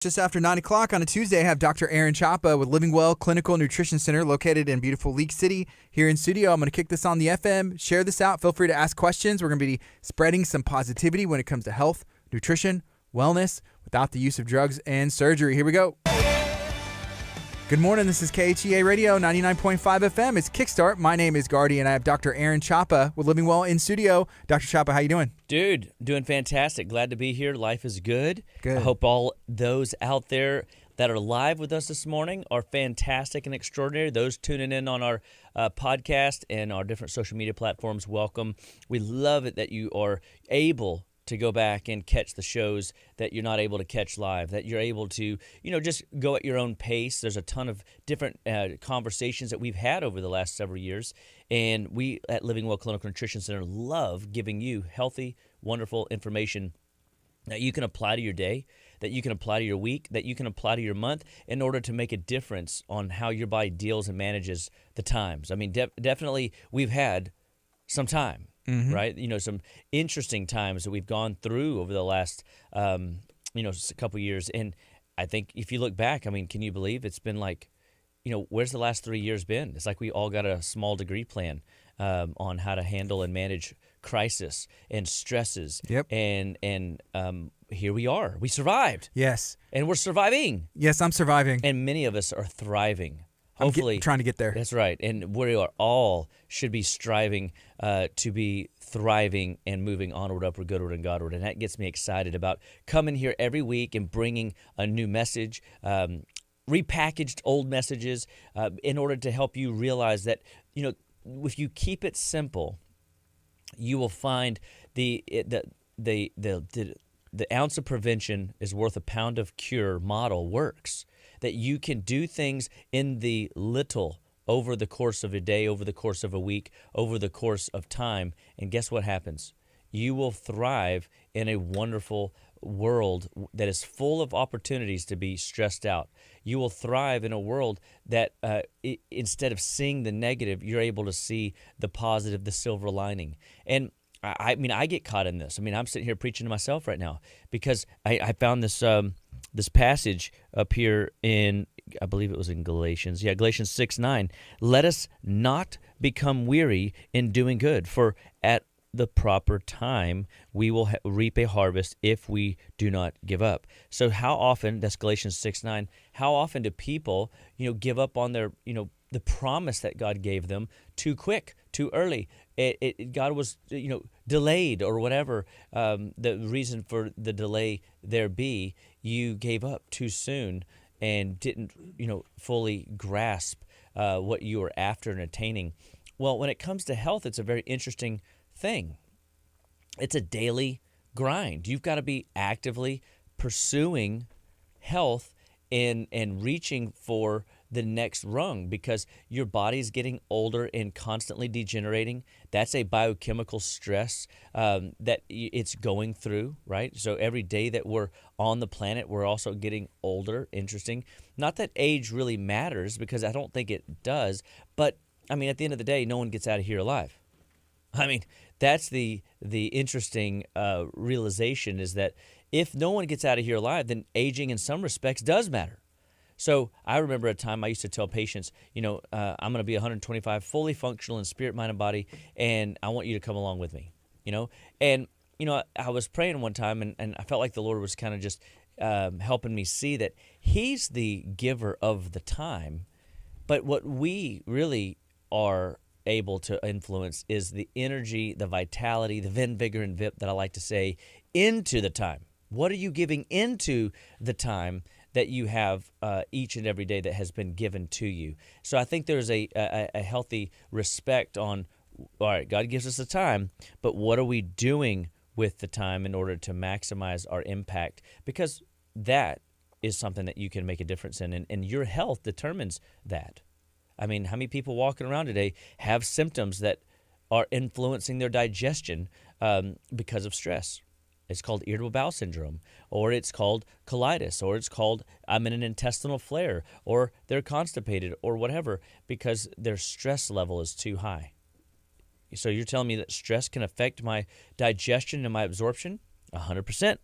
Just after 9 o'clock on a Tuesday, I have Dr. Aaron Chapa with Living Well Clinical Nutrition Center located in beautiful League City here in studio. I'm going to kick this on the FM. Share this out. Feel free to ask questions. We're going to be spreading some positivity when it comes to health, nutrition, wellness, without the use of drugs and surgery. Here we go. Good morning. This is KHEA Radio 99.5 FM. It's Kickstart. My name is Gardy, and I have Dr. Aaron Chapa with Living Well in studio. Dr. Chapa, how you doing? Dude, doing fantastic. Glad to be here. Life is good. Good. I hope all those out there that are live with us this morning are fantastic and extraordinary. Those tuning in on our podcast and our different social media platforms, welcome. We love it that you are able to go back and catch the shows that you're not able to catch live, that you're able to, just go at your own pace. There's a ton of different conversations that we've had over the last several years, and we at Living Well Clinical Nutrition Center love giving you healthy, wonderful information that you can apply to your day, that you can apply to your week, that you can apply to your month in order to make a difference on how your body deals and manages the times. I mean, definitely we've had some time. Mm-hmm. Right? Some interesting times that we've gone through over the last, couple years. And I think if you look back, I mean, can you believe it's been like, where's the last 3 years been? It's like we all got a small degree plan on how to handle and manage crisis and stresses. Yep. And here we are. We survived. Yes. And we're surviving. Yes, I'm surviving. And many of us are thriving. Hopefully, I'm trying to get there. That's right. And we are all should be striving to be thriving and moving onward, upward, goodward, and Godward. And that gets me excited about coming here every week and bringing a new message, repackaged old messages in order to help you realize that, if you keep it simple, you will find the ounce of prevention is worth a pound of cure model works. That you can do things in the little over the course of a day, over the course of a week, over the course of time. And guess what happens? You will thrive in a wonderful world that is full of opportunities to be stressed out. You will thrive in a world that instead of seeing the negative, you're able to see the positive, the silver lining. And I mean, I get caught in this. I mean, I'm sitting here preaching to myself right now because I found this this passage up here in, I believe it was in Galatians. Yeah, Galatians 6:9. Let us not become weary in doing good, for at the proper time we will reap a harvest if we do not give up. So how often, that's Galatians 6:9, how often do people, give up on their, the promise that God gave them too quick, too early? God was, delayed or whatever the reason for the delay there be. You gave up too soon and didn't, fully grasp what you were after and attaining. Well, when it comes to health, it's a very interesting thing. It's a daily grind. You've got to be actively pursuing health and reaching for the next rung because your body's getting older and constantly degenerating. That's a biochemical stress that it's going through, right? So every day that we're on the planet, we're also getting older. Interesting. Not that age really matters because I don't think it does, but I mean, at the end of the day, no one gets out of here alive. I mean, that's the interesting realization is that if no one gets out of here alive, then aging in some respects does matter. So I remember a time I used to tell patients, I'm going to be 125, fully functional in spirit, mind, and body, and I want you to come along with me, And, I was praying one time, and I felt like the Lord was kind of just helping me see that He's the giver of the time, but what we really are able to influence is the energy, the vitality, the vim, vigor, and vip that I like to say into the time. What are you giving into the time that you have each and every day that has been given to you? So I think there's a healthy respect on, all right, God gives us the time, but what are we doing with the time in order to maximize our impact? Because that is something that you can make a difference in, and your health determines that. I mean, how many people walking around today have symptoms that are influencing their digestion because of stress? It's called irritable bowel syndrome, or it's called colitis, or it's called I'm in an intestinal flare, or they're constipated, or whatever, because their stress level is too high. So you're telling me that stress can affect my digestion and my absorption? 100%.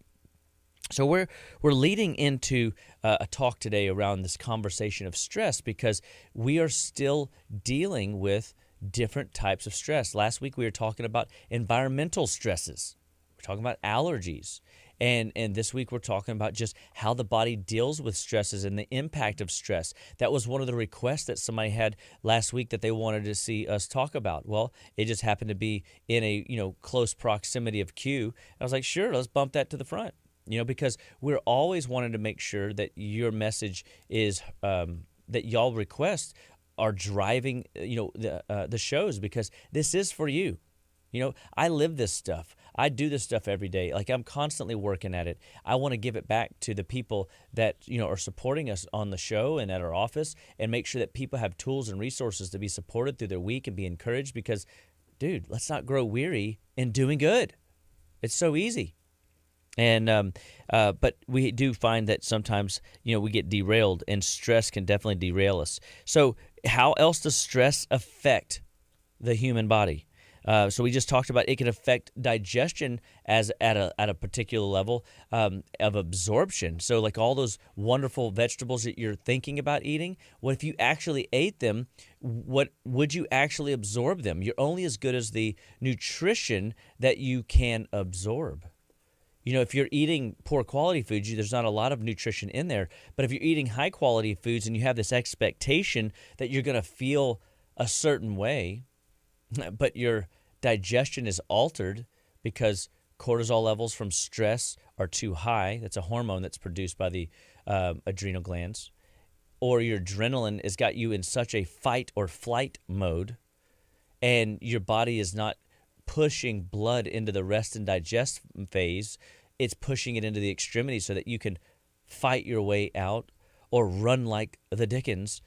So we're leading into a talk today around this conversation of stress because we are still dealing with different types of stress. Last week we were talking about environmental stresses. We're talking about allergies. And this week we're talking about just how the body deals with stresses and the impact of stress. That was one of the requests that somebody had last week that they wanted to see us talk about. Well, it just happened to be in a close proximity of KHEA. I was like, sure, let's bump that to the front. Because we're always wanting to make sure that your message is that y'all request are driving the shows, because this is for you. I live this stuff. I do this stuff every day. Like, I'm constantly working at it. I want to give it back to the people that, are supporting us on the show and at our office, and make sure that people have tools and resources to be supported through their week and be encouraged, because, dude, let's not grow weary in doing good. It's so easy. And but we do find that sometimes, we get derailed, and stress can definitely derail us. So how else does stress affect the human body? So we just talked about it can affect digestion as at a particular level of absorption. So like all those wonderful vegetables that you're thinking about eating, what if you actually ate them? What would you actually absorb them? You're only as good as the nutrition that you can absorb. If you're eating poor quality foods, there's not a lot of nutrition in there. But if you're eating high quality foods and you have this expectation that you're going to feel a certain way, but your digestion is altered because cortisol levels from stress are too high. That's a hormone that's produced by the adrenal glands. Or your adrenaline has got you in such a fight or flight mode, and your body is not pushing blood into the rest and digest phase. It's pushing it into the extremities so that you can fight your way out or run like the Dickens,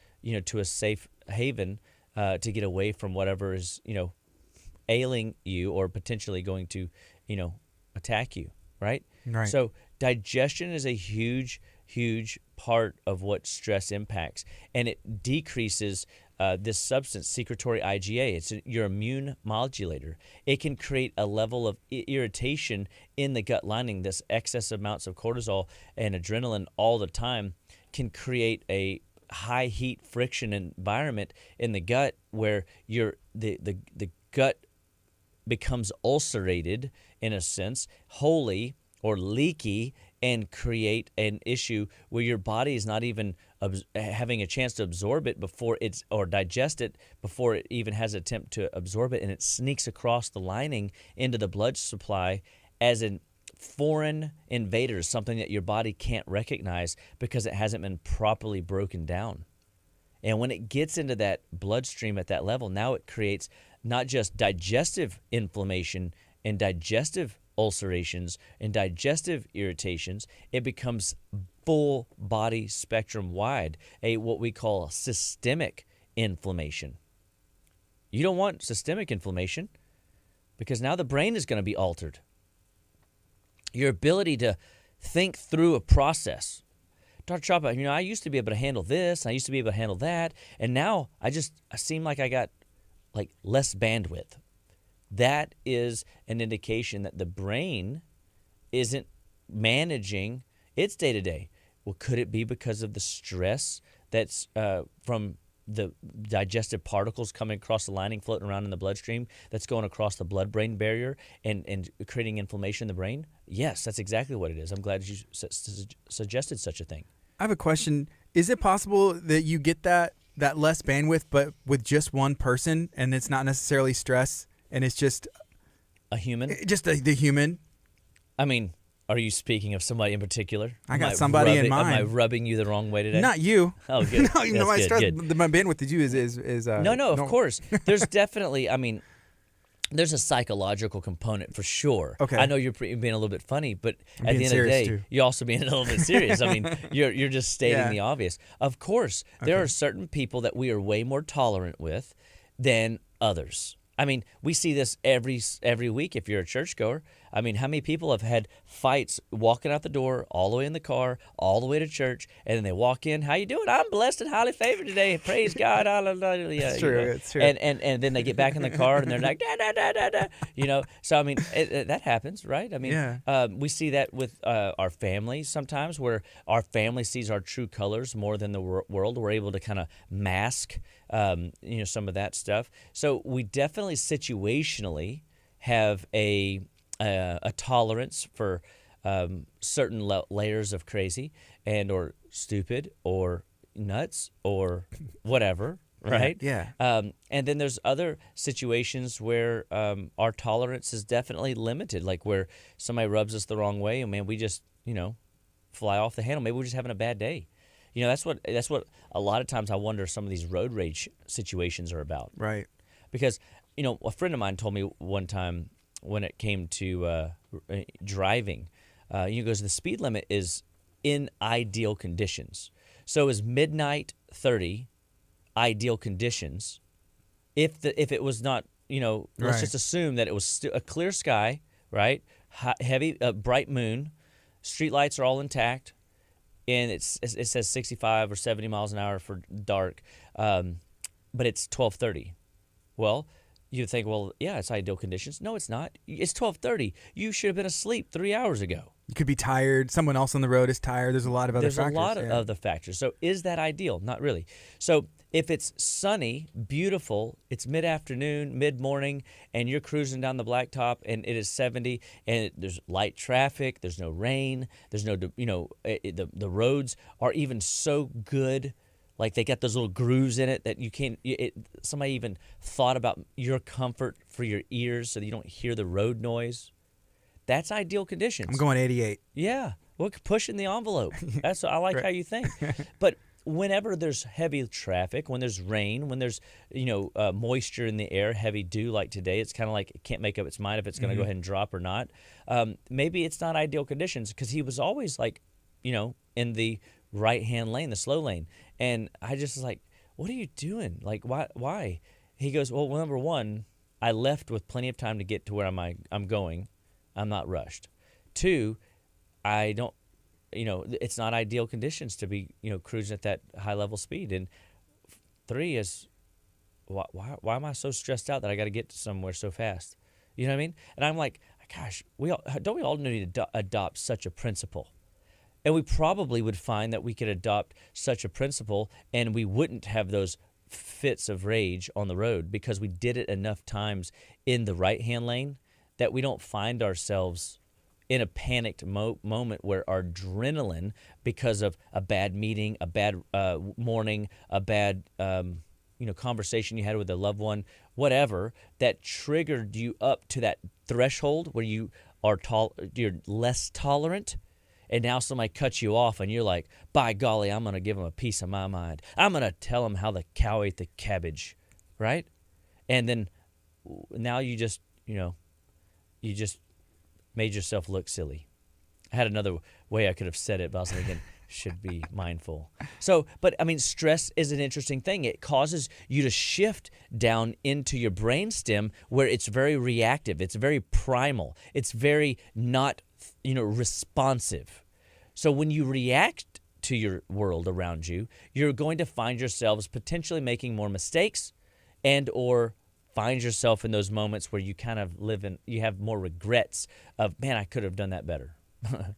to a safe haven to get away from whatever is, ailing you or potentially going to, attack you, right? Right. So digestion is a huge, huge part of what stress impacts, and it decreases this substance, secretory IgA. It's your immune modulator. It can create a level of irritation in the gut lining. This excess amounts of cortisol and adrenaline all the time can create a high heat friction environment in the gut where the gut becomes ulcerated in a sense, wholly or leaky, and create an issue where your body is not even having a chance to absorb it or digest it before it even has an attempt to absorb it, and it sneaks across the lining into the blood supply as a foreign invader, something that your body can't recognize because it hasn't been properly broken down. And when it gets into that bloodstream at that level, now it creates not just digestive inflammation and digestive ulcerations and digestive irritations, it becomes full body spectrum wide, what we call systemic inflammation. You don't want systemic inflammation because now the brain is going to be altered. Your ability to think through a process. Dr. Chapa, I used to be able to handle this, I used to be able to handle that, and now I seem like I got less bandwidth. That is an indication that the brain isn't managing its day-to-day. Well, could it be because of the stress that's from the digestive particles coming across the lining, floating around in the bloodstream, that's going across the blood-brain barrier and creating inflammation in the brain? Yes, that's exactly what it is. I'm glad you suggested such a thing. I have a question. Is it possible that you get that less bandwidth, but with just one person, and it's not necessarily stress, and it's just a human? Just the human? I mean, are you speaking of somebody in particular? I got somebody in mind. Am I rubbing you the wrong way today? Not you. Oh, good. No, my stress, good. my bandwidth with you is No, of course. There's definitely, there's a psychological component for sure. Okay. I know you're being a little bit funny, but I'm at the end of the day, too. you're also being a little bit serious. You're just stating the obvious. Of course, there are certain people that we are way more tolerant with than others. We see this every week if you're a churchgoer. I mean, how many people have had fights walking out the door, all the way in the car, all the way to church, and then they walk in, how you doing? I'm blessed and highly favored today. Praise God. Hallelujah. It's true. It's true. And then they get back in the car and they're like, da, da, da, da, da. So, I mean, that happens, right? I mean, we see that with our families sometimes, where our family sees our true colors more than the world. We're able to kind of mask, some of that stuff. So we definitely situationally have a tolerance for certain layers of crazy or stupid or nuts or whatever, right? Yeah. And then there's other situations where our tolerance is definitely limited, like where somebody rubs us the wrong way, and man, we just fly off the handle. Maybe we're just having a bad day. That's what a lot of times I wonder some of these road rage situations are about. Right. Because a friend of mine told me one time when it came to driving, he goes, the speed limit is in ideal conditions. So is midnight 30 ideal conditions? If it was not, let's just assume that it was a clear sky, right? Heavy, bright moon, street lights are all intact, and it says 65 or 70 miles an hour for dark, but it's 12:30. Well, you think, well, yeah, it's ideal conditions. No, it's not. It's 12:30. You should have been asleep 3 hours ago. You could be tired. Someone else on the road is tired. There's a lot of other factors. There's a lot of other factors. So is that ideal? Not really. So if it's sunny, beautiful, it's mid-afternoon, mid-morning, and you're cruising down the blacktop and it is 70 and there's light traffic, there's no rain, there's no, the roads are even so good. Like they got those little grooves in it that you can't. Somebody even thought about your comfort for your ears so that you don't hear the road noise. That's ideal conditions. I'm going 88. Yeah, we're pushing the envelope. I like how you think. But whenever there's heavy traffic, when there's rain, when there's moisture in the air, heavy dew like today, it's kind of like it can't make up its mind if it's going to go ahead and drop or not. Maybe it's not ideal conditions because he was always like, in the right-hand lane, the slow lane. And I just was like, what are you doing? Like, why? He goes, well, number one, I left with plenty of time to get to where I'm going. I'm not rushed. Two, I don't, it's not ideal conditions to be, cruising at that high-level speed. And three is, why am I so stressed out that I got to get somewhere so fast? You know what I mean? And I'm like, gosh, don't we all need to adopt such a principle? And we probably would find that we could adopt such a principle and we wouldn't have those fits of rage on the road because we did it enough times in the right-hand lane that we don't find ourselves in a panicked moment where our adrenaline, because of a bad meeting, a bad morning, a bad conversation you had with a loved one, whatever, that triggered you up to that threshold where you are you're less tolerant. And now somebody cuts you off, and you're like, by golly, I'm going to give them a piece of my mind. I'm going to tell them how the cow ate the cabbage, right? And then now you just made yourself look silly. I had another way I could have said it, but I was thinking, should be mindful. So, but I mean, stress is an interesting thing. It causes you to shift down into your brainstem where it's very reactive. It's very primal. It's very not responsive. So when you react to your world around you, you're going to find yourselves potentially making more mistakes and or find yourself in those moments where you kind of you have more regrets of, man, I could have done that better,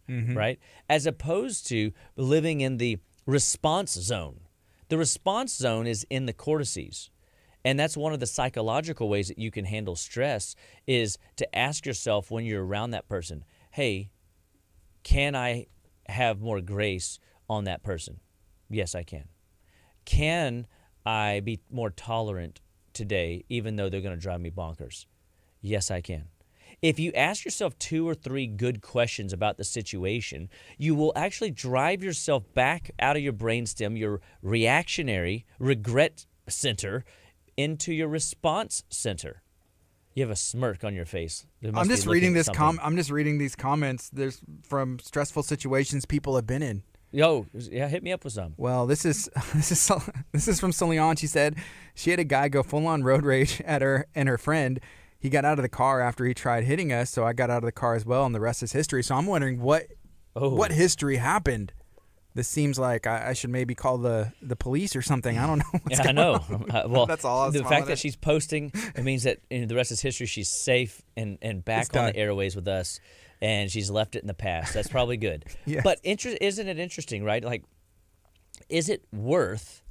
right? As opposed to living in the response zone. The response zone is in the cortices. And that's one of the psychological ways that you can handle stress is to ask yourself when you're around that person, hey, can I have more grace on that person? Yes, I can. Can I be more tolerant today, even though they're going to drive me bonkers? Yes, I can. If you ask yourself 2 or 3 good questions about the situation, you will actually drive yourself back out of your brainstem, your reactionary regret center, into your response center. You have a smirk on your face. I'm just reading this. I'm just reading these comments. There's from stressful situations people have been in. Yo, yeah, hit me up with some. Well, this is from Celine. She said she had a guy go full on road rage at her and her friend. he got out of the car after he tried hitting us, so I got out of the car as well, and the rest is history. So I'm wondering what history happened. This seems like I should maybe call the police or something. I don't know what's I going know. on. Well, that's all. The fact that she's posting, it means that the rest is history. She's safe and back on the airways with us, and she's left it in the past. That's probably good. Yes. But isn't it interesting, right? Like, is it worth,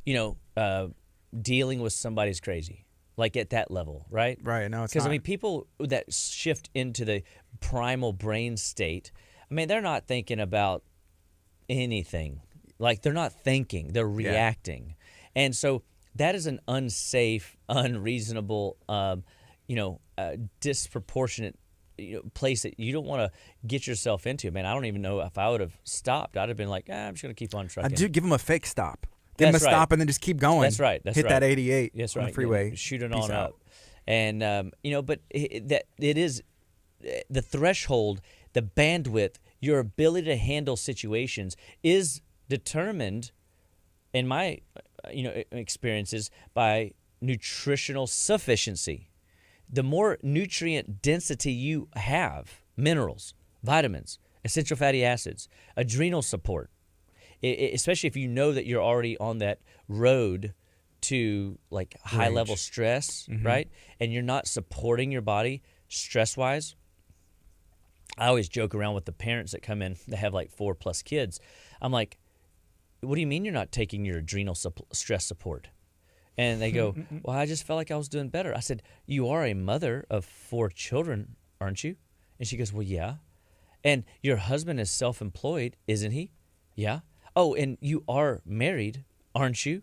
dealing with somebody's crazy, like at that level, right? Right. No, it's because not. I mean, people that shift into the primal brain state, I mean, they're not thinking about anything. Like, they're not thinking, they're reacting. And so that is an unsafe, unreasonable, disproportionate place that you don't want to get yourself into. Man, I don't even know if I would have stopped. I'd have been like, I'm just going to keep on trucking. I do give them a fake stop. Give them a stop and then just keep going. That's right. Hit that 88 on the freeway. Shoot it on up. And, but it is the threshold, the bandwidth, your ability to handle situations is determined, in my experiences, by nutritional sufficiency. The more nutrient density you have, minerals, vitamins, essential fatty acids, adrenal support, especially if you know that you're already on that road to like high level stress, right? And you're not supporting your body stress-wise. I always joke around with the parents that come in that have like 4+ kids. I'm like, what do you mean you're not taking your adrenal stress support? And they go, well, I just felt like I was doing better. I said, you are a mother of 4 children, aren't you? And she goes, well, yeah. And your husband is self-employed, isn't he? Yeah. Oh, and you are married, aren't you?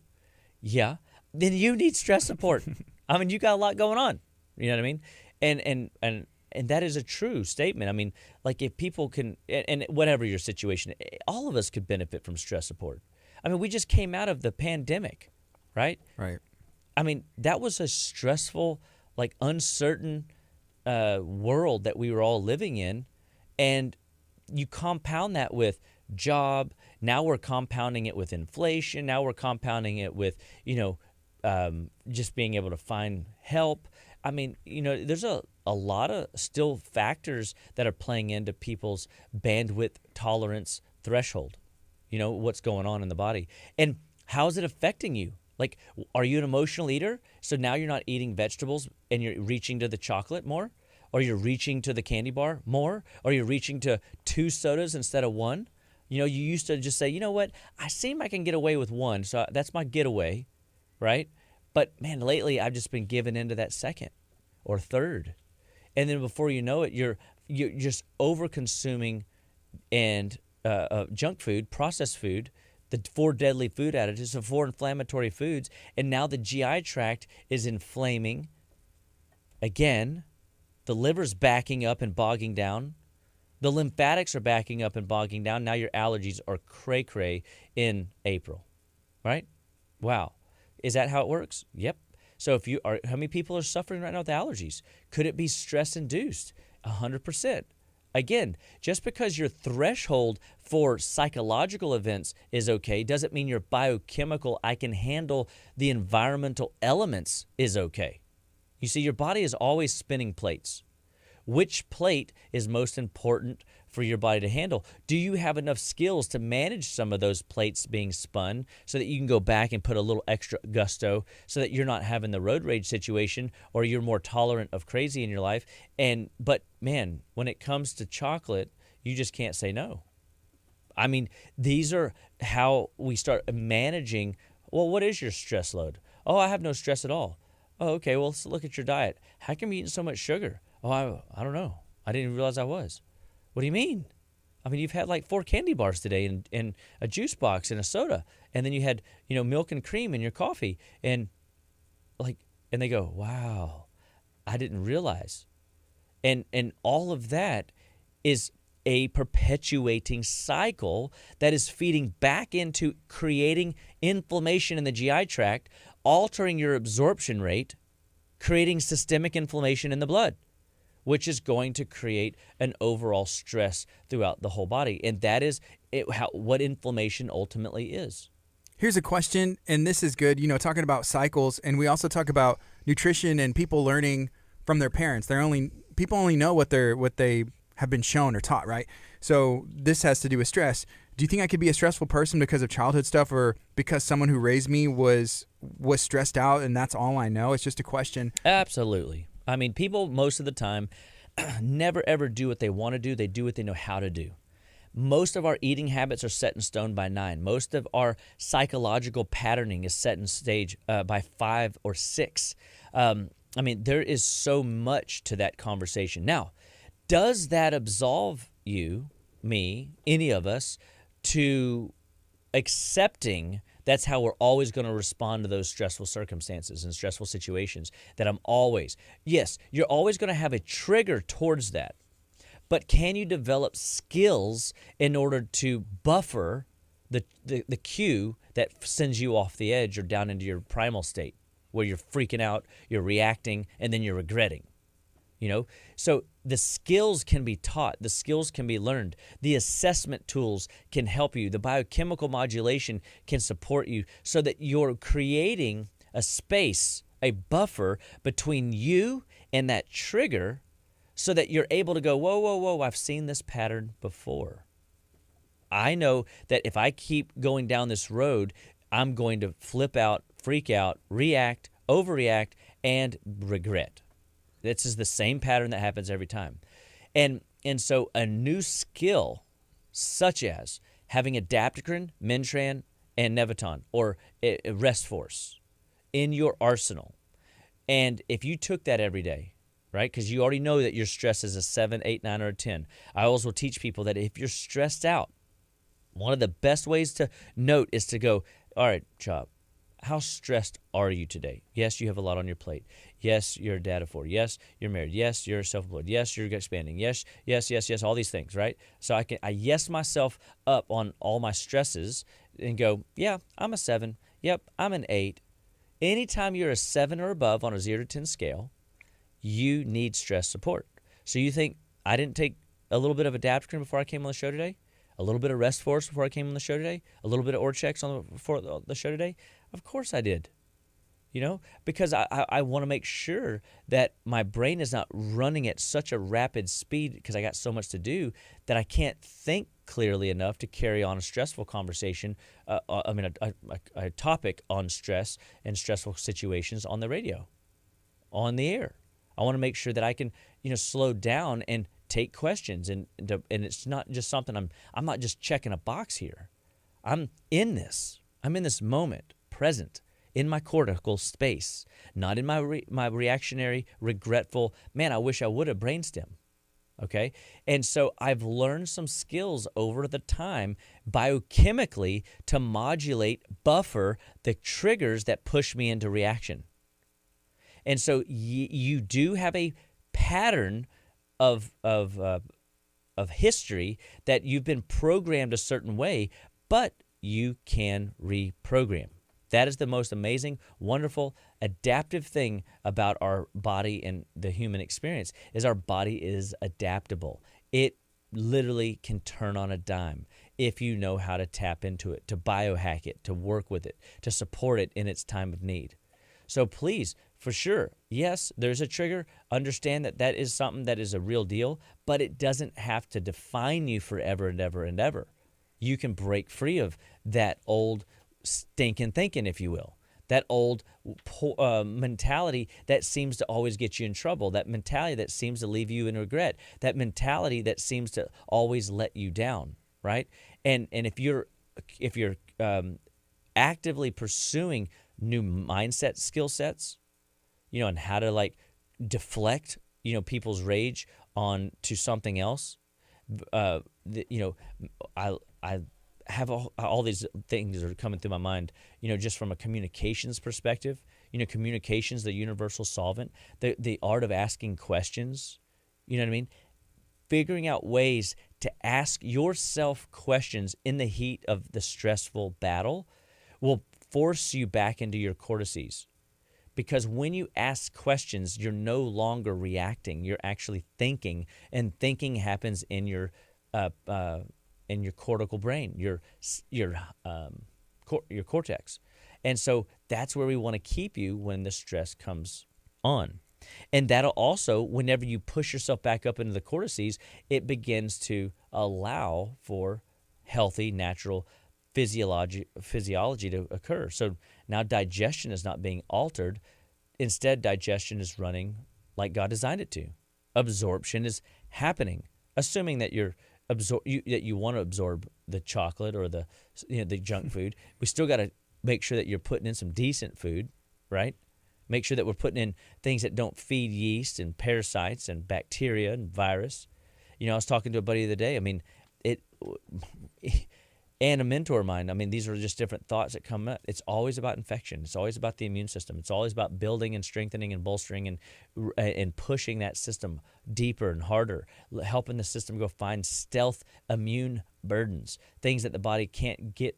Yeah. Then you need stress support. I mean, you got a lot going on. You know what I mean? And that is a true statement. I mean, like if people can, and whatever your situation, all of us could benefit from stress support. I mean, we just came out of the pandemic, right? Right. I mean, that was a stressful, like uncertain world that we were all living in. And you compound that with job. Now we're compounding it with inflation. Now we're compounding it with, just being able to find help. I mean, there's a lot of still factors that are playing into people's bandwidth tolerance threshold, what's going on in the body. And how is it affecting you? Like, are you an emotional eater? So now you're not eating vegetables and you're reaching to the chocolate more? Or you're reaching to the candy bar more? Or you're reaching to 2 sodas instead of 1? You used to just say, you know what? I seem I can get away with 1, so that's my getaway, right? But, man, lately I've just been giving into that 2nd or 3rd. And then before you know it, you're just over-consuming and junk food, processed food, the 4 deadly food additives, the 4 inflammatory foods, and now the GI tract is inflaming. Again, the liver's backing up and bogging down. The lymphatics are backing up and bogging down. Now your allergies are cray-cray in April, right? Wow. Is that how it works? Yep. So how many people are suffering right now with allergies? Could it be stress-induced? 100%. Again, just because your threshold for psychological events is okay doesn't mean your biochemical, I can handle the environmental elements is okay. You see, your body is always spinning plates. Which plate is most important for your body to handle? Do you have enough skills to manage some of those plates being spun so that you can go back and put a little extra gusto so that you're not having the road rage situation or you're more tolerant of crazy in your life? But man, when it comes to chocolate, you just can't say no. I mean, these are how we start managing, well, what is your stress load? Oh, I have no stress at all. Oh, okay, well, let's look at your diet. How come you're eating so much sugar? Oh, I don't know. I didn't even realize I was. What do you mean? I mean, you've had like 4 candy bars today and a juice box and a soda. And then you had, milk and cream in your coffee. And they go, wow, I didn't realize. And all of that is a perpetuating cycle that is feeding back into creating inflammation in the GI tract, altering your absorption rate, creating systemic inflammation in the blood, which is going to create an overall stress throughout the whole body. And that is what inflammation ultimately is. Here's a question, and this is good, talking about cycles, and we also talk about nutrition and people learning from their parents. People only know what they have been shown or taught, right? So this has to do with stress. Do you think I could be a stressful person because of childhood stuff, or because someone who raised me was stressed out and that's all I know? It's just a question. Absolutely. I mean, people most of the time never ever do what they want to do. They do what they know how to do. Most of our eating habits are set in stone by 9. Most of our psychological patterning is set in stage by 5 or 6. I mean, there is so much to that conversation. Now, does that absolve you, me, any of us, to accepting that's how we're always going to respond to those stressful circumstances and stressful situations? That yes, you're always going to have a trigger towards that. But can you develop skills in order to buffer the cue that sends you off the edge or down into your primal state where you're freaking out, you're reacting, and then you're regretting? So the skills can be taught. The skills can be learned. The assessment tools can help you. The biochemical modulation can support you so that you're creating a space, a buffer between you and that trigger, so that you're able to go, whoa, whoa, whoa, I've seen this pattern before. I know that if I keep going down this road, I'm going to flip out, freak out, react, overreact, and regret. This is the same pattern that happens every time. And so a new skill, such as having adaptogen, Mentran, and Nevaton, or a rest force in your arsenal. And if you took that every day, right? Because you already know that your stress is a 7, 8, 9, or a 10. I always will teach people that if you're stressed out, one of the best ways to note is to go, all right, Chop, how stressed are you today? Yes, you have a lot on your plate. Yes, you're a dad of 4. Yes, you're married. Yes, you're self-employed. Yes, you're expanding. Yes, all these things, right? So I yes myself up on all my stresses and go, yeah, I'm a 7. Yep, I'm an 8. Anytime you're a 7 or above on a 0 to 10 scale, you need stress support. So you think I didn't take a little bit of adaptogen before I came on the show today? A little bit of rest force before I came on the show today? A little bit of Orchex before the show today? Of course I did. Because I want to make sure that my brain is not running at such a rapid speed because I got so much to do that I can't think clearly enough to carry on a stressful conversation, a topic on stress and stressful situations on the radio, on the air. I want to make sure that I can, slow down and take questions, and it's not just something I'm not just checking a box here. I'm in this moment, present, in my cortical space, not in my reactionary, regretful, man, I wish I would have brainstem. Okay? And so I've learned some skills over the time biochemically to modulate, buffer the triggers that push me into reaction. And so you do have a pattern of history that you've been programmed a certain way, but you can reprogram. That is the most amazing, wonderful, adaptive thing about our body and the human experience is our body is adaptable. It literally can turn on a dime if you know how to tap into it, to biohack it, to work with it, to support it in its time of need. So please, for sure, yes, there's a trigger. Understand that is something that is a real deal, but it doesn't have to define you forever and ever and ever. You can break free of that old stinking thinking, if you will, that old mentality that seems to always get you in trouble, that mentality that seems to leave you in regret, that mentality that seems to always let you down, right? And if you're actively pursuing new mindset skill sets, and how to deflect, people's rage on to something else. I have all these things that are coming through my mind, just from a communications perspective. Communications, the universal solvent, the art of asking questions, you know what I mean? Figuring out ways to ask yourself questions in the heat of the stressful battle will force you back into your cortices. Because when you ask questions, you're no longer reacting. You're actually thinking, and thinking happens in your cortical brain, your cortex. And so that's where we want to keep you when the stress comes on. And that'll also, whenever you push yourself back up into the cortices, it begins to allow for healthy, natural physiology to occur. So now digestion is not being altered. Instead, digestion is running like God designed it to. Absorption is happening, assuming that that you want to absorb the chocolate or the junk food. We still got to make sure that you're putting in some decent food, right? Make sure that we're putting in things that don't feed yeast and parasites and bacteria and virus. I was talking to a buddy the other day. I mean, and a mentor of mine, I mean, these are just different thoughts that come up. It's always about infection. It's always about the immune system. It's always about building and strengthening and bolstering and pushing that system deeper and harder, helping the system go find stealth immune burdens, things that the body can't get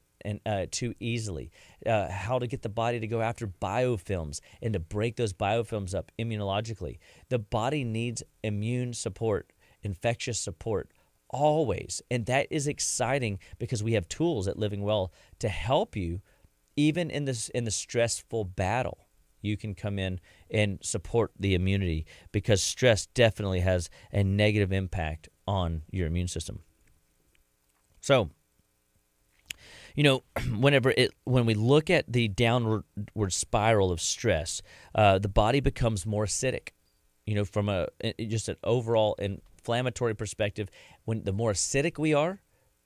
too easily, how to get the body to go after biofilms and to break those biofilms up immunologically. The body needs immune support, infectious support, always. And that is exciting because we have tools at Living Well to help you even in the stressful battle. You can come in and support the immunity because stress definitely has a negative impact on your immune system. So, when we look at the downward spiral of stress, the body becomes more acidic. From just an overall inflammatory perspective, when the more acidic we are,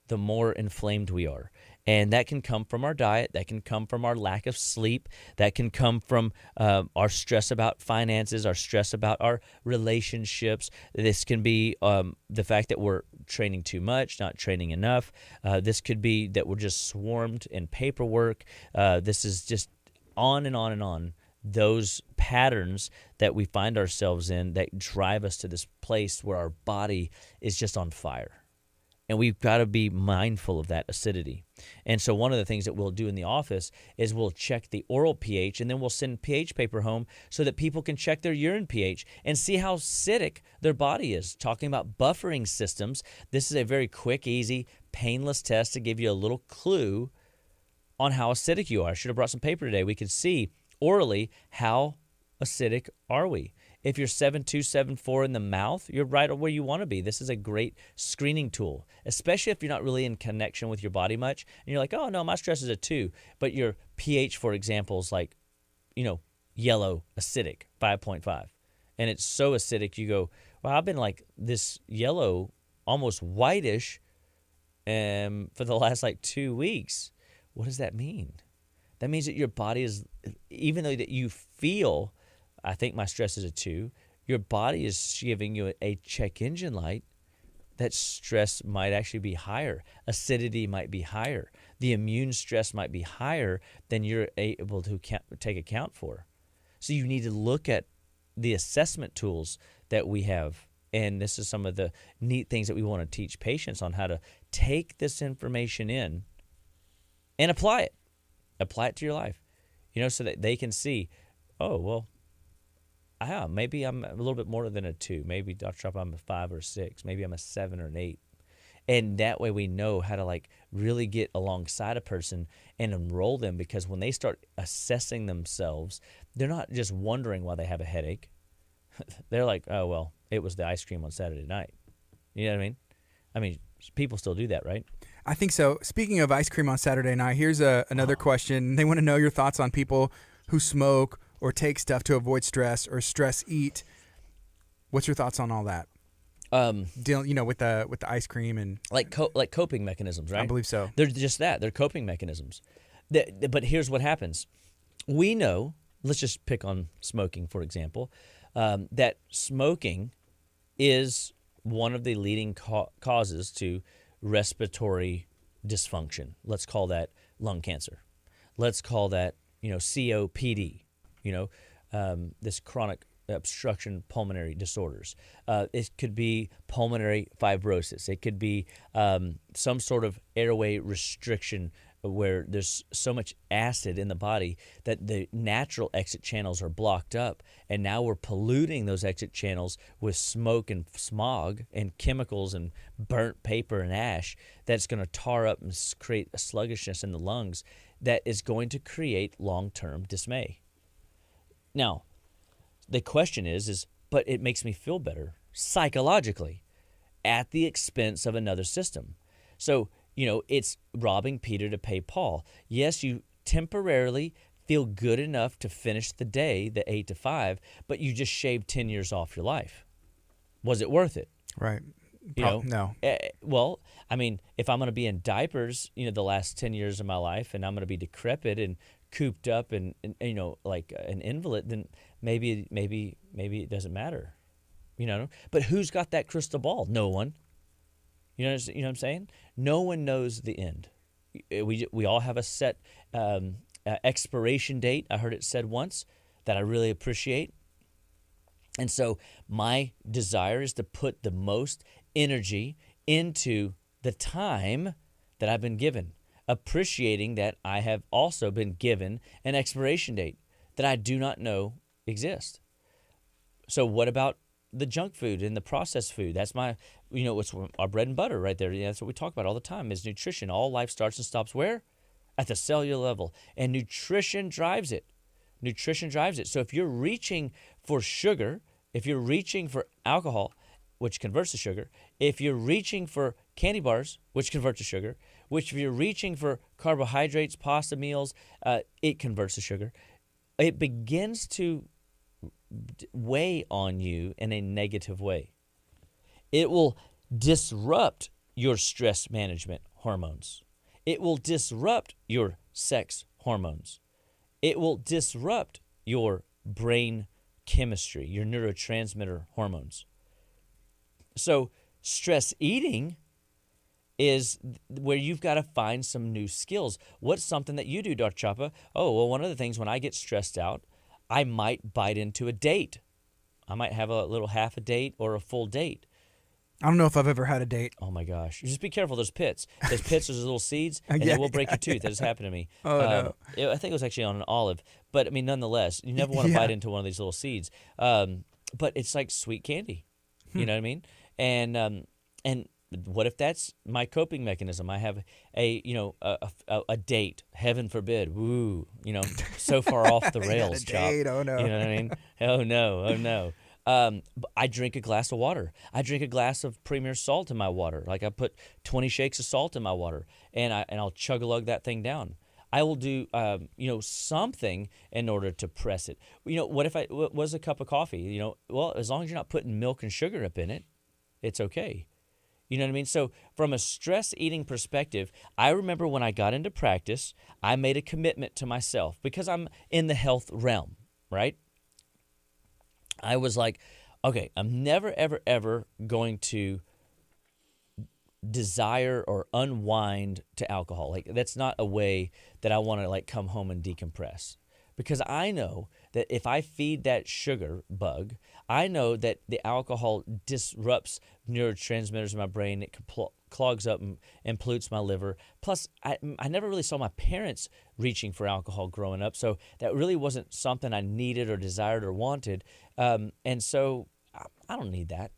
the more inflamed we are. And that can come from our diet. That can come from our lack of sleep. That can come from our stress about finances, our stress about our relationships. This can be the fact that we're training too much, not training enough. This could be that we're just swarmed in paperwork. This is just on and on and on. Those patterns that we find ourselves in that drive us to this place where our body is just on fire. And we've got to be mindful of that acidity. And so one of the things that we'll do in the office is we'll check the oral pH, and then we'll send pH paper home so that people can check their urine pH and see how acidic their body is. Talking about buffering systems, this is a very quick, easy, painless test to give you a little clue on how acidic you are. I should have brought some paper today. We could see orally how acidic are we. If you're 7.2, 7.4 in the mouth, you're right where you want to be. This is a great screening tool, especially if you're not really in connection with your body much. And you're like, oh, no, my stress is a 2. But your pH, for example, is like, yellow, acidic, 5.5. And it's so acidic, you go, well, I've been like this yellow, almost whitish for the last 2 weeks. What does that mean? That means that your body is, even though that you feel, I think my stress is a 2, your body is giving you a check engine light that stress might actually be higher. Acidity might be higher. The immune stress might be higher than you're able to take account for. So you need to look at the assessment tools that we have. And this is some of the neat things that we want to teach patients on how to take this information in and apply it. Apply it to your life, so that they can see, oh, well, maybe I'm a little bit more than a 2. Maybe, Dr. Chapa, I'm a 5 or 6. Maybe I'm a 7 or an 8. And that way we know how to really get alongside a person and enroll them, because when they start assessing themselves, they're not just wondering why they have a headache. They're like, oh, well, it was the ice cream on Saturday night. You know what I mean? I mean, people still do that, right? I think so. Speaking of ice cream on Saturday night, here's another question. They want to know your thoughts on people who smoke or take stuff to avoid stress or stress eat. What's your thoughts on all that? Dealing, with the ice cream and like coping mechanisms, right? I believe so. They're just that. They're coping mechanisms. But here's what happens. We know, let's just pick on smoking, for example, that smoking is one of the leading causes to respiratory dysfunction. Let's call that lung cancer. Let's call that, COPD, this chronic obstruction pulmonary disorders. It could be pulmonary fibrosis. It could be some sort of airway restriction where there's so much acid in the body that the natural exit channels are blocked up, and now we're polluting those exit channels with smoke and smog and chemicals and burnt paper and ash that's going to tar up and create a sluggishness in the lungs that is going to create long-term dismay. Now, the question is, but it makes me feel better psychologically at the expense of another system. So, it's robbing Peter to pay Paul. Yes, you temporarily feel good enough to finish the day, the 8 to 5, but you just shaved 10 years off your life. Was it worth it? Right. No. No. Well, I mean, if I'm going to be in diapers, the last 10 years of my life, and I'm going to be decrepit and cooped up and like an invalid, then maybe it doesn't matter, But who's got that crystal ball? No one. You know what I'm saying? No one knows the end. We all have a set expiration date. I heard it said once that I really appreciate. And so my desire is to put the most energy into the time that I've been given, appreciating that I have also been given an expiration date that I do not know exists. So what about the junk food and the processed food? That's it's our bread and butter right there. That's what we talk about all the time is nutrition. All life starts and stops where? At the cellular level. And nutrition drives it. So if you're reaching for sugar, if you're reaching for alcohol, which converts to sugar, if you're reaching for candy bars, which convert to sugar, if you're reaching for carbohydrates, pasta meals, it converts to sugar. It begins to weigh on you in a negative way. It will disrupt your stress management hormones. It will disrupt your sex hormones. It will disrupt your brain chemistry, your neurotransmitter hormones. So stress eating is where you've got to find some new skills. What's something that you do, Dr. Chapa? Oh, well, one of the things when I get stressed out, I might bite into a date. I might have a little half a date or a full date. I don't know if I've ever had a date. Oh, my gosh. Just be careful. There's pits. There's little seeds, and they will break your tooth. That has happened to me. Oh, no. I think it was actually on an olive. But, I mean, nonetheless, you never want to bite into one of these little seeds. But it's like sweet candy. You know what I mean? And what if that's my coping mechanism? I have a date. Heaven forbid. Woo. So far off the rails, Chop. Oh, no. You know what I mean? Oh, no. I drink a glass of water. I drink a glass of Premier salt in my water. Like I put 20 shakes of salt in my water, and I'll chug-a-lug that thing down. I will do something in order to press it. What if what was a cup of coffee? Well, as long as you're not putting milk and sugar up in it, it's okay. You know what I mean? So from a stress eating perspective, I remember when I got into practice, I made a commitment to myself because I'm in the health realm, right? I was like, okay, I'm never, ever, ever going to desire or unwind to alcohol. Like that's not a way that I want to come home and decompress. Because I know that if I feed that sugar bug, I know that the alcohol disrupts neurotransmitters in my brain. It clogs up and pollutes my liver. Plus, I never really saw my parents reaching for alcohol growing up, so that really wasn't something I needed or desired or wanted. And so I don't need that,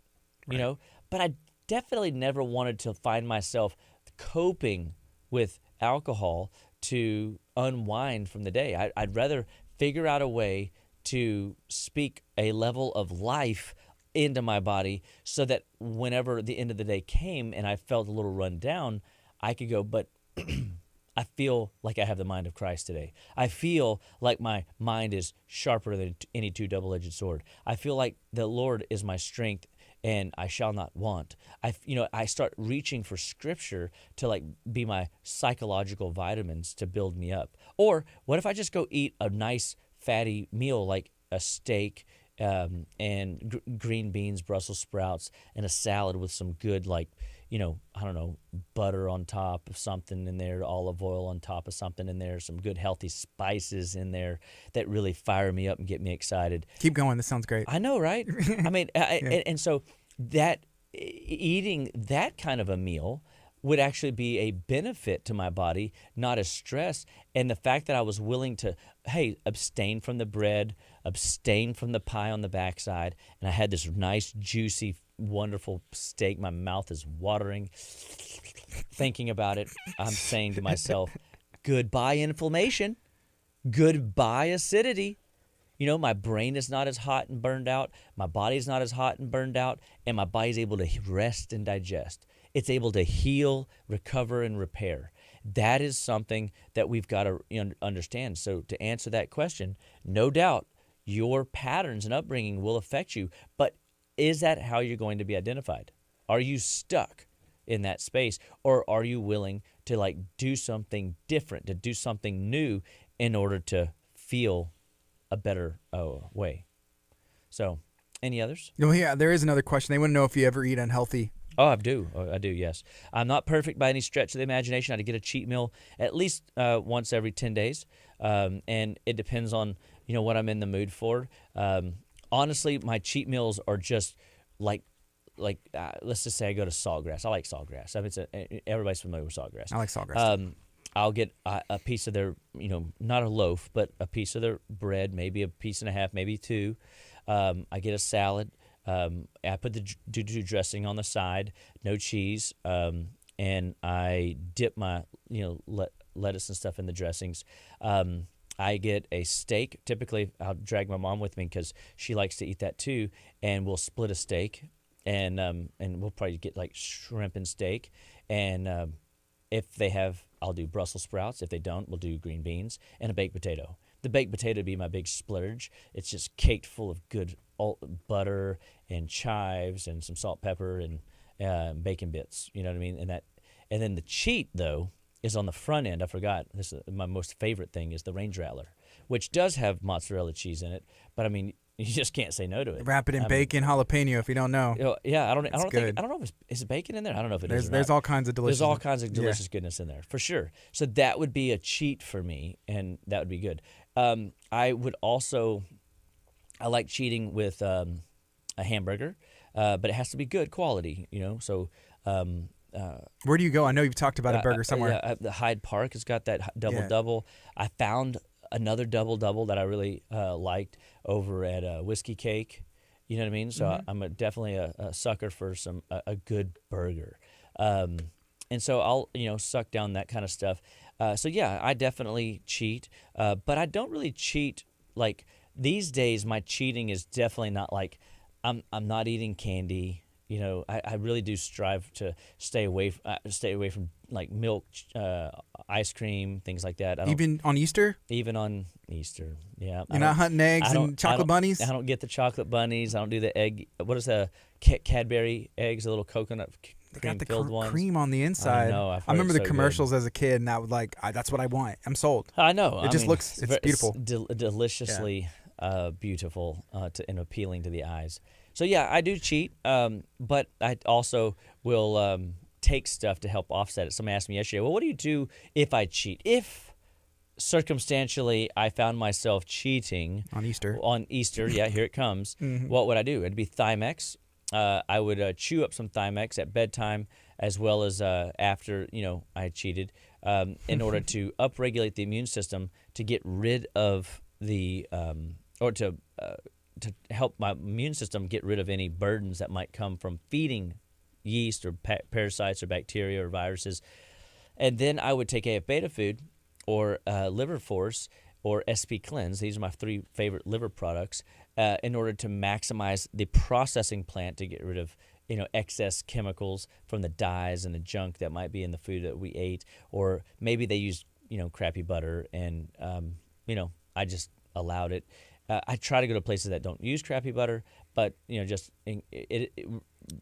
But I definitely never wanted to find myself coping with alcohol to unwind from the day. I'd rather figure out a way to speak a level of life into my body so that whenever the end of the day came and I felt a little run down, I could go, but I feel like I have the mind of Christ today. I feel like my mind is sharper than any two double-edged sword. I feel like the Lord is my strength and I shall not want. I start reaching for Scripture to be my psychological vitamins to build me up. Or what if I just go eat a nice fatty meal like a steak and green beans, Brussels sprouts, and a salad with some good butter on top of something in there, olive oil on top of something in there, some good healthy spices in there that really fire me up and get me excited. Keep going. This sounds great. I know, right? I mean, and so that eating that kind of a meal would actually be a benefit to my body, not a stress. And the fact that I was willing to, abstain from the bread, abstain from the pie on the backside, and I had this nice, juicy, wonderful steak. My mouth is watering thinking about it. I'm saying to myself, goodbye inflammation, goodbye acidity. You know, my brain is not as hot and burned out. My body's not as hot and burned out. And my body's able to rest and digest. It's able to heal, recover, and repair. That is something that we've got to understand. So to answer that question, no doubt your patterns and upbringing will affect you. But is that how you're going to be identified? Are you stuck in that space? Or are you willing to like do something different, to do something new in order to feel a better way? So, any others? Well, yeah, there is another question. They want to know if you ever eat unhealthy. Oh, I do. Yes. I'm not perfect by any stretch of the imagination. I had to get a cheat meal at least once every 10 days, and it depends on what I'm in the mood for. Honestly, my cheat meals are just like let's just say I go to Saltgrass. I like Saltgrass. I mean, everybody's familiar with Saltgrass. I like Saltgrass. I'll get a piece of their, not a loaf, but a piece of their bread, maybe a piece and a half, maybe two. I get a salad. I put the dressing on the side, no cheese, and I dip my lettuce and stuff in the dressings. I get a steak. Typically, I'll drag my mom with me because she likes to eat that too, and we'll split a steak, and we'll probably get like shrimp and steak, and if they have, I'll do Brussels sprouts. If they don't, we'll do green beans and a baked potato. The baked potato would be my big splurge. It's just caked full of good butter and chives and some salt, pepper, and bacon bits. You know what I mean? And then the cheat though is on the front end. I forgot. This is my most favorite thing is the Range Rattler, which does have mozzarella cheese in it. But I mean, you just can't say no to it. Wrap it in bacon, jalapeno. If you don't know, yeah, I don't know if is it bacon in there. I don't know if it is. There's all kinds of delicious. There's all kinds of delicious goodness in there for sure. So that would be a cheat for me, and that would be good. I would also, I like cheating with a hamburger, but it has to be good quality. So. Where do you go? I know you've talked about a burger somewhere. The Hyde Park has got that double. I found another double that I really liked over at Whiskey Cake. You know what I mean? So I'm definitely a sucker for a good burger. And so I'll suck down that kind of stuff. So yeah, I definitely cheat, but I don't really cheat like these days. My cheating is definitely not like I'm not eating candy. I really do strive to stay away from like milk, ice cream, things like that. Even on Easter? Even on Easter, yeah. You're not hunting eggs and chocolate bunnies? I don't get the chocolate bunnies. I don't do the egg. What is the Cadbury eggs, the little coconut cream-filled ones? Cream on the inside. I know. I remember the commercials as a kid, and that would that's what I want. I'm sold. I know. It's beautiful. Deliciously beautiful and appealing to the eyes. So yeah, I do cheat, but I also will take stuff to help offset it. Somebody asked me yesterday, well, what do you do if I cheat? If circumstantially I found myself cheating on Easter, yeah, here it comes. What would I do? It'd be Thymex. I would chew up some Thymex at bedtime as well as after I cheated in order to upregulate the immune system to get rid of the to help my immune system get rid of any burdens that might come from feeding yeast or parasites or bacteria or viruses. And then I would take AF Beta Food or Liver Force or SP Cleanse. These are my 3 favorite liver products in order to maximize the processing plant to get rid of excess chemicals from the dyes and the junk that might be in the food that we ate. Or maybe they use crappy butter and I just allowed it. I try to go to places that don't use crappy butter, but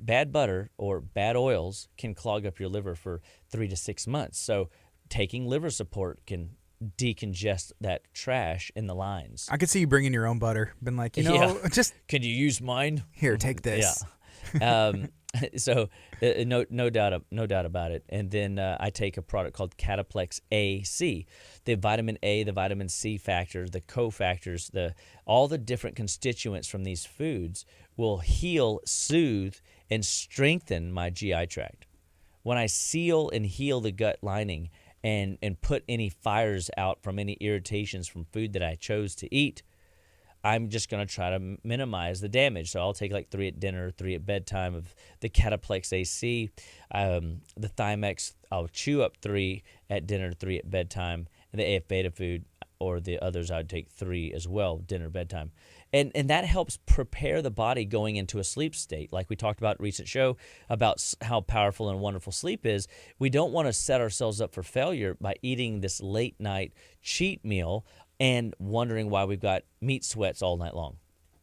bad butter or bad oils can clog up your liver for 3 to 6 months. So taking liver support can decongest that trash in the lines. I could see you bringing your own butter. Been like, just can you use mine? Here, take this. Yeah. So no doubt about it. And then I take a product called Cataplex AC. The vitamin A, the vitamin C factors, the cofactors, all the different constituents from these foods will heal, soothe, and strengthen my GI tract. When I seal and heal the gut lining and put any fires out from any irritations from food that I chose to eat, I'm just going to try to minimize the damage. So I'll take like 3 at dinner, 3 at bedtime of the Cataplex AC. The Thymex, I'll chew up 3 at dinner, 3 at bedtime. And the AF Beta Food, or the others I'd take 3 as well, dinner, bedtime. And that helps prepare the body going into a sleep state. Like we talked about in a recent show about how powerful and wonderful sleep is. We don't want to set ourselves up for failure by eating this late night cheat meal and wondering why we've got meat sweats all night long,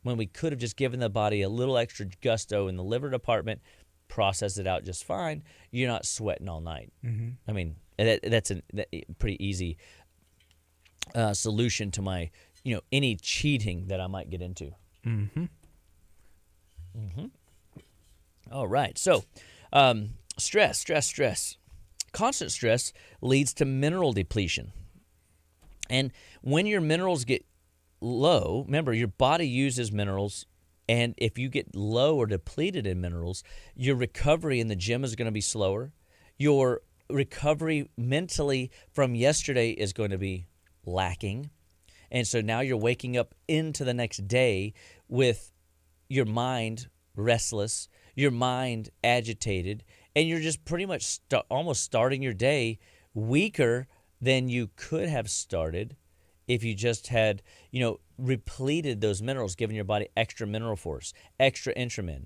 when we could have just given the body a little extra gusto in the liver department, process it out just fine. You're not sweating all night. Mm-hmm. I mean, that's a pretty easy solution to my, any cheating that I might get into. Mm-hmm. Mm-hmm. All right. So, stress. Constant stress leads to mineral depletion. And when your minerals get low, remember, your body uses minerals, and if you get low or depleted in minerals, your recovery in the gym is going to be slower. Your recovery mentally from yesterday is going to be lacking. And so now you're waking up into the next day with your mind restless, your mind agitated, and you're just pretty much almost starting your day weaker than you could have started if you just had, repleted those minerals, giving your body extra mineral force, extra Intramin,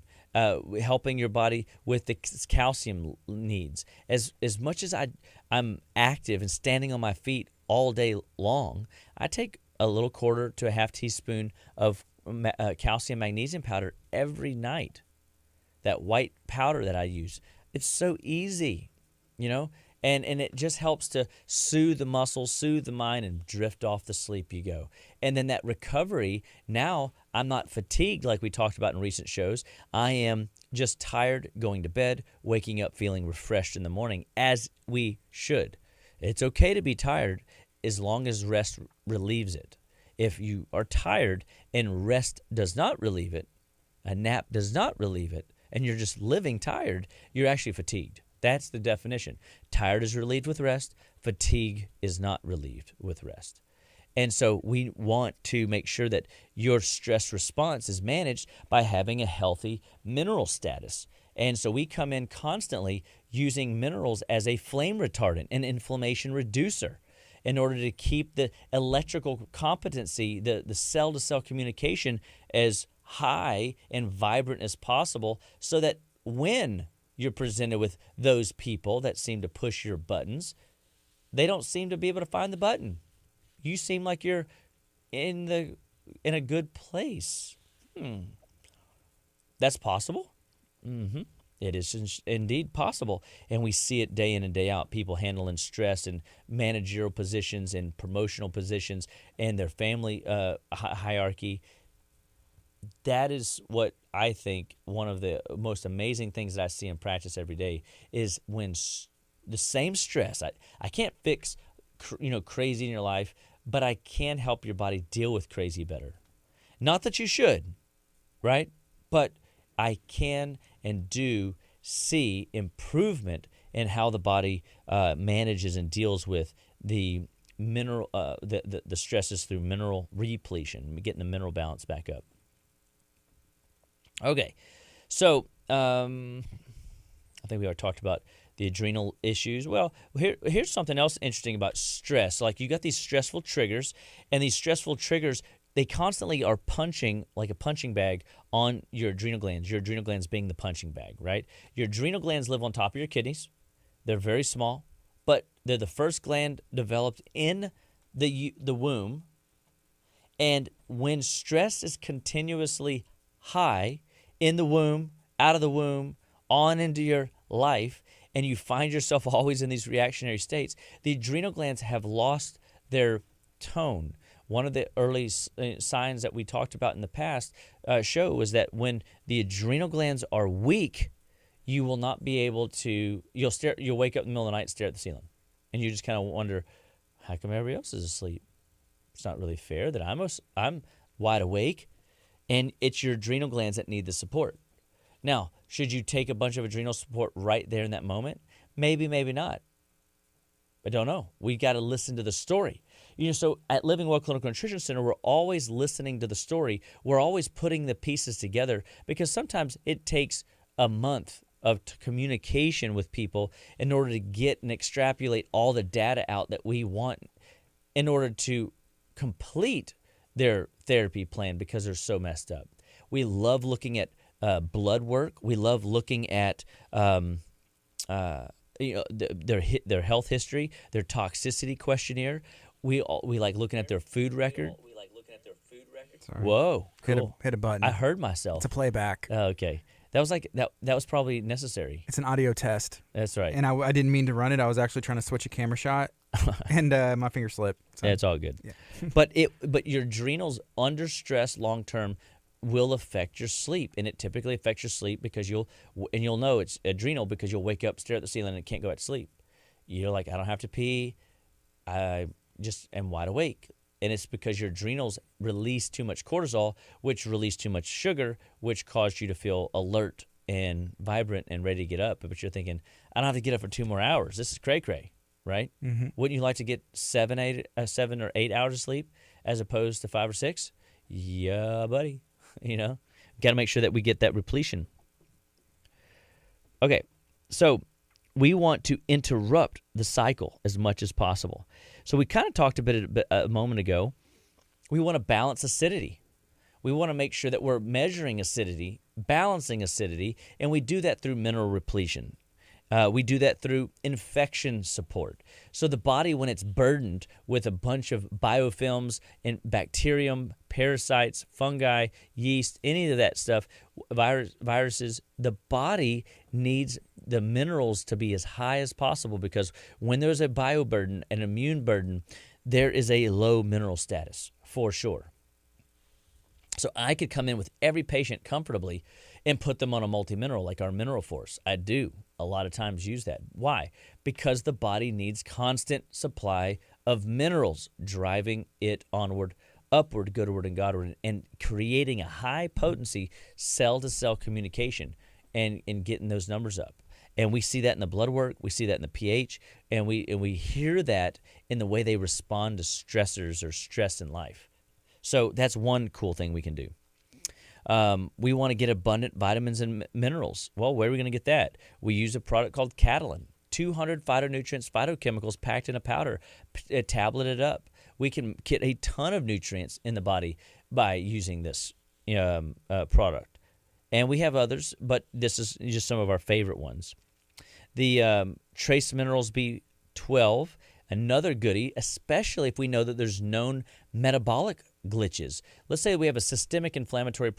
helping your body with the calcium needs. As much as I'm active and standing on my feet all day long, I take a little quarter to a half teaspoon of calcium magnesium powder every night. That white powder that I use, it's so easy, and it just helps to soothe the muscles, soothe the mind, and drift off to sleep you go. And then that recovery, now I'm not fatigued like we talked about in recent shows. I am just tired going to bed, waking up feeling refreshed in the morning, as we should. It's okay to be tired as long as rest relieves it. If you are tired and rest does not relieve it, a nap does not relieve it, and you're just living tired, you're actually fatigued. That's the definition. Tired is relieved with rest. Fatigue is not relieved with rest. And so we want to make sure that your stress response is managed by having a healthy mineral status. And so we come in constantly using minerals as a flame retardant, an inflammation reducer, in order to keep the electrical competency, the cell-to-cell communication as high and vibrant as possible, so that when you're presented with those people that seem to push your buttons, they don't seem to be able to find the button. You seem like you're in a good place. That's possible. Mm-hmm. It is indeed possible, and we see it day in and day out. People handling stress in managerial positions and promotional positions and their family hierarchy. That is what I think one of the most amazing things that I see in practice every day is when the same stress. I can't fix crazy in your life, but I can help your body deal with crazy better. Not that you should, right? But I can and do see improvement in how the body manages and deals with the mineral the stresses through mineral repletion, getting the mineral balance back up. Okay, so I think we already talked about the adrenal issues. Well, here's something else interesting about stress. Like, you got these stressful triggers, and these stressful triggers, they constantly are punching like a punching bag on your adrenal glands being the punching bag, right? Your adrenal glands live on top of your kidneys. They're very small, but they're the first gland developed in the womb. And when stress is continuously high in the womb, out of the womb, on into your life, and you find yourself always in these reactionary states, the adrenal glands have lost their tone. One of the early signs that we talked about in the past show was that when the adrenal glands are weak, you will not be able to, you'll wake up in the middle of the night and stare at the ceiling. And you just kind of wonder, how come everybody else is asleep? It's not really fair that I'm wide awake. And it's your adrenal glands that need the support. Now, should you take a bunch of adrenal support right there in that moment? Maybe, maybe not. I don't know. We got to listen to the story. So at Living Well Clinical Nutrition Center, we're always listening to the story. We're always putting the pieces together, because sometimes it takes a month of communication with people in order to get and extrapolate all the data out that we want in order to complete their therapy plan because they're so messed up. We love looking at blood work. We love looking at their health history, their toxicity questionnaire. We like looking at their food record. Sorry. Whoa, cool. Hit a button. I heard myself. It's a playback. Okay. That was that was probably necessary. It's an audio test. That's right. And I didn't mean to run it. I was actually trying to switch a camera shot, and my finger slipped. So. Yeah, it's all good. Yeah. but your adrenals under stress long term will affect your sleep, and it typically affects your sleep because you'll know it's adrenal because you'll wake up, stare at the ceiling, and can't go back to sleep. You're like, I don't have to pee. I just am wide awake. And it's because your adrenals release too much cortisol, which release too much sugar, which caused you to feel alert and vibrant and ready to get up. But you're thinking, I don't have to get up for 2 more hours. This is cray-cray, right? Mm-hmm. Wouldn't you like to get 7 or 8 hours of sleep as opposed to 5 or 6? Yeah, buddy. Got to make sure that we get that repletion. Okay, so we want to interrupt the cycle as much as possible. So we kind of talked a moment ago. We want to balance acidity. We want to make sure that we're measuring acidity, balancing acidity, and we do that through mineral repletion. We do that through infection support. So the body, when it's burdened with a bunch of biofilms and bacterium, parasites, fungi, yeast, any of that stuff, viruses, the body needs the minerals to be as high as possible because when there's a bioburden, an immune burden, there is a low mineral status for sure. So I could come in with every patient comfortably and put them on a multi-mineral like our Mineral Force. I do a lot of times use that. Why? Because the body needs constant supply of minerals driving it onward, upward, goodward, and Godward, and creating a high potency cell-to-cell communication and getting those numbers up. And we see that in the blood work, we see that in the pH, and we hear that in the way they respond to stressors or stress in life. So that's one cool thing we can do. We want to get abundant vitamins and minerals. Well, where are we going to get that? We use a product called Catalin. 200 phytonutrients, phytochemicals packed in a powder, tableted up. We can get a ton of nutrients in the body by using this product. And we have others, but this is just some of our favorite ones. The Trace Minerals B12, another goodie, especially if we know that there's known metabolic glitches. Let's say we have a systemic inflammatory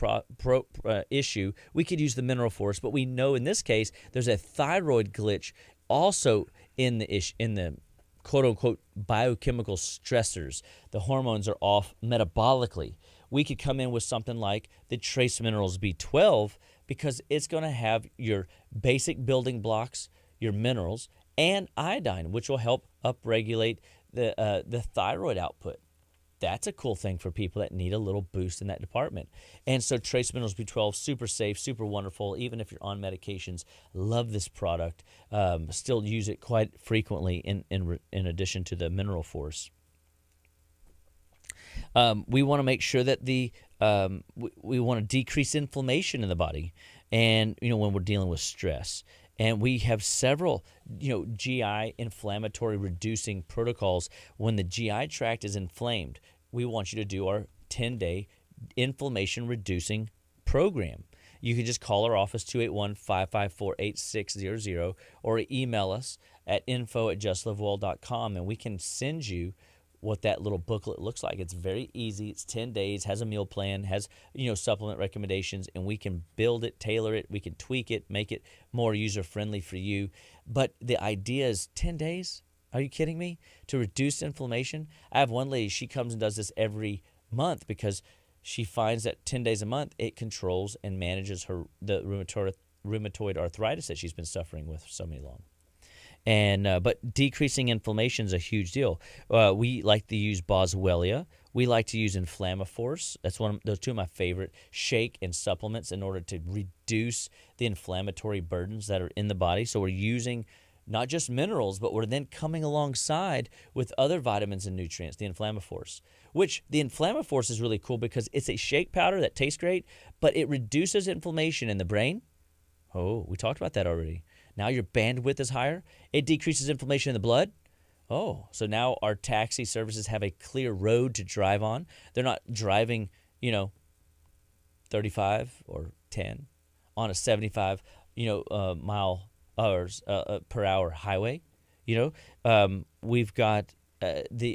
issue. We could use the Mineral Force, but we know in this case there's a thyroid glitch also in the quote-unquote biochemical stressors. The hormones are off metabolically. We could come in with something like the Trace Minerals B12 because it's going to have your basic building blocks, your minerals, and iodine, which will help upregulate the thyroid output. That's a cool thing for people that need a little boost in that department. And so Trace Minerals B12, super safe, super wonderful, even if you're on medications. Love this product. Still use it quite frequently in addition to the Mineral Force. We want to make sure that we want to decrease inflammation in the body, and when we're dealing with stress. And we have several, GI inflammatory reducing protocols. When the GI tract is inflamed, we want you to do our 10-day inflammation reducing program. You can just call our office, 281-554-8600, or email us at info@justlivewell.com, and we can send you what that little booklet looks like. It's very easy. It's 10 days, has a meal plan, has, supplement recommendations, and we can build it, tailor it, we can tweak it, make it more user-friendly for you. But the idea is 10 days? Are you kidding me? To reduce inflammation? I have one lady, she comes and does this every month because she finds that 10 days a month, it controls and manages the rheumatoid arthritis that she's been suffering with for so many long. And but decreasing inflammation is a huge deal. We like to use Boswellia. We like to use Inflammaforce. That's those two of my favorite shake and supplements in order to reduce the inflammatory burdens that are in the body. So we're using not just minerals, but we're then coming alongside with other vitamins and nutrients, the Inflammaforce. Which the Inflammaforce is really cool because it's a shake powder that tastes great, but it reduces inflammation in the brain. Oh, we talked about that already. Now your bandwidth is higher. It decreases inflammation in the blood. Oh, so now our taxi services have a clear road to drive on. They're not driving, 35 or 10 on a 75, mile hours per hour highway. We've got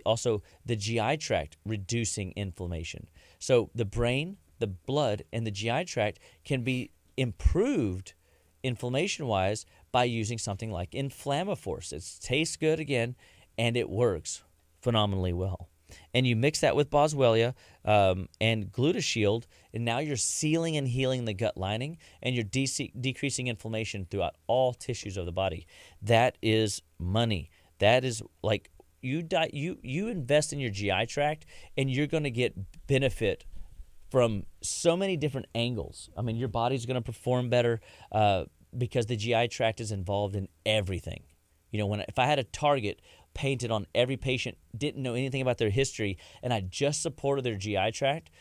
also the GI tract reducing inflammation. So the brain, the blood, and the GI tract can be improved inflammation-wise by using something like Inflammaforce. It tastes good again, and it works phenomenally well. And you mix that with Boswellia and Glutashield, and now you're sealing and healing the gut lining, and you're decreasing inflammation throughout all tissues of the body. That is money. That is like you invest in your GI tract, and you're going to get benefit from so many different angles. I mean, your body's going to perform better because the GI tract is involved in everything. If I had a target painted on every patient, didn't know anything about their history, and I just supported their GI tract,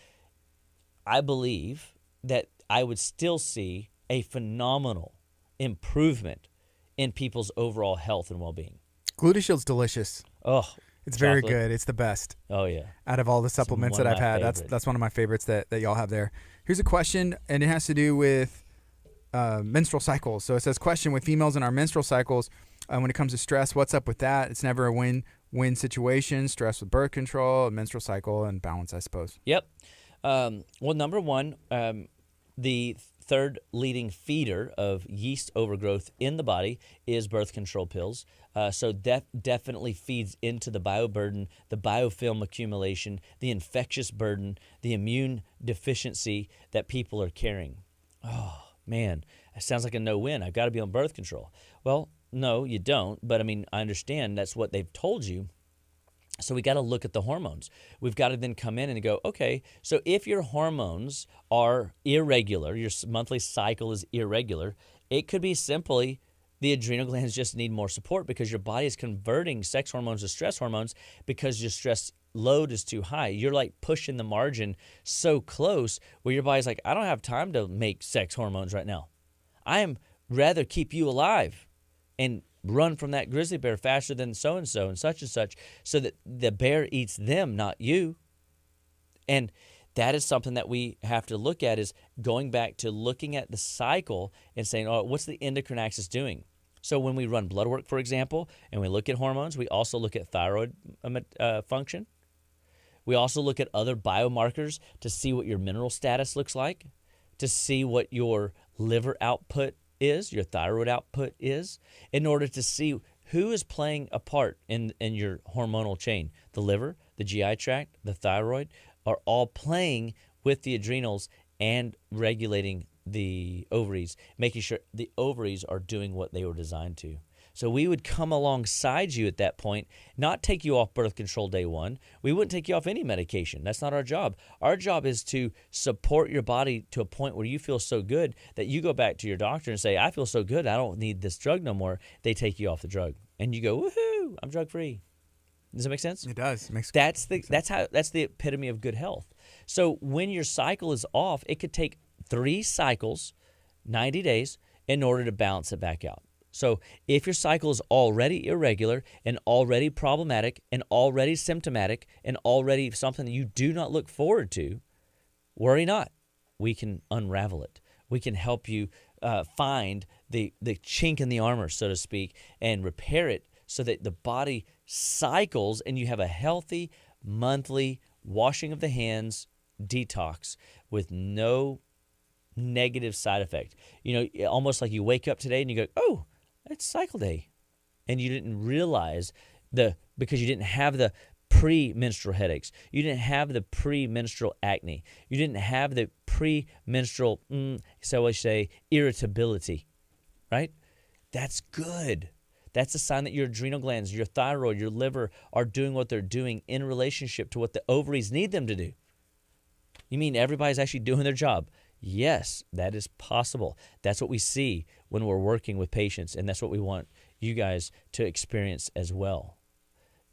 I believe that I would still see a phenomenal improvement in people's overall health and well-being. Glutashield's delicious. Oh, it's very good. It's the best. Oh, yeah. Out of all the supplements that I've had, that's one of my favorites that y'all have there. Here's a question, and it has to do with menstrual cycles. So it says, question with females in our menstrual cycles, when it comes to stress, what's up with that? It's never a win-win situation. Stress with birth control, menstrual cycle, and balance, I suppose. Yep. Well, number one, the third leading feeder of yeast overgrowth in the body is birth control pills. So definitely feeds into the bioburden, the biofilm accumulation, the infectious burden, the immune deficiency that people are carrying. Oh, man, it sounds like a no-win. I've got to be on birth control. Well, no, you don't. But, I understand that's what they've told you. So we got to look at the hormones. We've got to then come in and go, okay, so if your hormones are irregular, your monthly cycle is irregular, it could be simply the adrenal glands just need more support because your body is converting sex hormones to stress hormones because your stress load is too high. You're like pushing the margin so close where your body's like, I don't have time to make sex hormones right now. I am rather keep you alive and run from that grizzly bear faster than so-and-so and such, so that the bear eats them, not you. And that is something that we have to look at, is going back to looking at the cycle and saying, oh, what's the endocrine axis doing? So when we run blood work, for example, and we look at hormones, we also look at thyroid function. We also look at other biomarkers to see what your mineral status looks like, to see what your liver output is, your thyroid output is, in order to see who is playing a part in your hormonal chain. The liver, the GI tract, the thyroid are all playing with the adrenals and regulating the ovaries, making sure the ovaries are doing what they were designed to. So we would come alongside you at that point, not take you off birth control day one. We wouldn't take you off any medication. That's not our job. Our job is to support your body to a point where you feel so good that you go back to your doctor and say, I feel so good, I don't need this drug no more. They take you off the drug. And you go, woohoo, I'm drug free. Does that make sense? It does. It makes that's sense. That's the epitome of good health. So when your cycle is off, it could take 3 cycles, 90 days, in order to balance it back out. So if your cycle is already irregular and already problematic and already symptomatic and already something that you do not look forward to, worry not. We can unravel it. We can help you find the chink in the armor, so to speak, and repair it so that the body cycles and you have a healthy monthly washing of the hands detox with no negative side effect. Almost like you wake up today and you go, oh, it's cycle day. And you didn't realize because you didn't have the pre-menstrual headaches. You didn't have the pre-menstrual acne. You didn't have the pre-menstrual, so I say, irritability, right? That's good. That's a sign that your adrenal glands, your thyroid, your liver are doing what they're doing in relationship to what the ovaries need them to do. You mean everybody's actually doing their job? Yes, that is possible. That's what we see when we're working with patients, and that's what we want you guys to experience as well.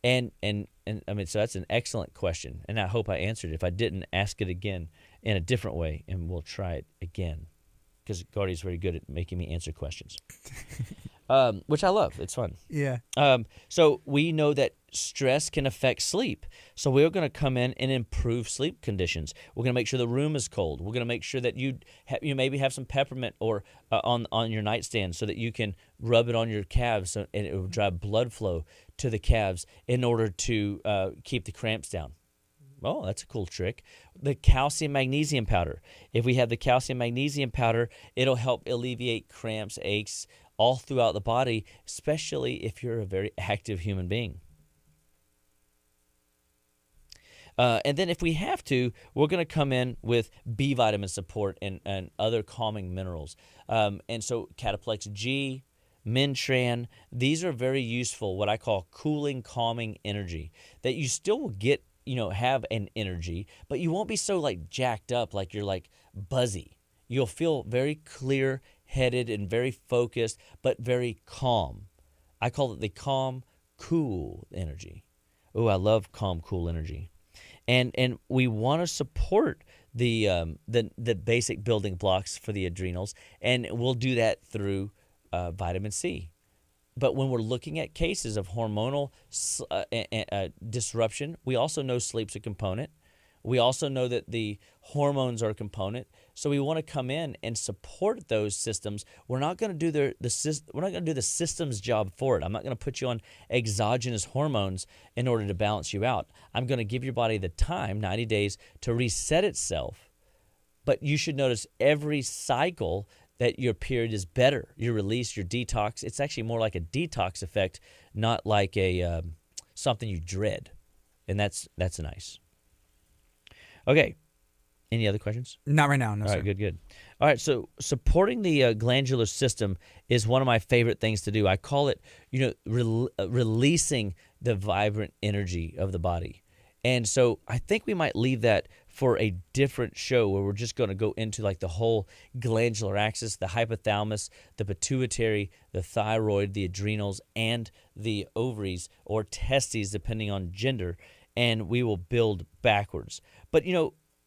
And so that's an excellent question, and I hope I answered it. If I didn't, ask it again in a different way, and we'll try it again. because Gardy's very good at making me answer questions, which I love. It's fun. Yeah. So we know that stress can affect sleep. So we're going to come in and improve sleep conditions. We're going to make sure the room is cold. We're going to make sure that you maybe have some peppermint or on your nightstand so that you can rub it on your calves, and it will drive blood flow to the calves in order to keep the cramps down. Oh, that's a cool trick. The calcium magnesium powder. If we have the calcium magnesium powder, it'll help alleviate cramps, aches all throughout the body, especially if you're a very active human being. And then if we have to, we're going to come in with B vitamin support and other calming minerals. And so Cataplex G, Mintran, these are very useful, what I call cooling, calming energy, that you still will get, have an energy, but you won't be so like jacked up, like you're like buzzy. You'll feel very clear-headed and very focused, but very calm. I call it the calm, cool energy. Oh, I love calm, cool energy. And we want to support the basic building blocks for the adrenals, and we'll do that through vitamin C. But when we're looking at cases of hormonal disruption, we also know sleep's a component. We also know that the hormones are a component. So we want to come in and support those systems. We're not going to do we're not going to do the system's job for it. I'm not going to put you on exogenous hormones in order to balance you out. I'm going to give your body the time, 90 days, to reset itself. But you should notice every cycle that your period is better. Your release, your detox. It's actually more like a detox effect, not like a something you dread. And that's nice. Okay. Any other questions? Not right now, no, All sir. right, good. All right, so supporting the glandular system is one of my favorite things to do. I call it, releasing the vibrant energy of the body. And so I think we might leave that for a different show where we're just going to go into like the whole glandular axis, the hypothalamus, the pituitary, the thyroid, the adrenals, and the ovaries or testes, depending on gender, and we will build backwards. But,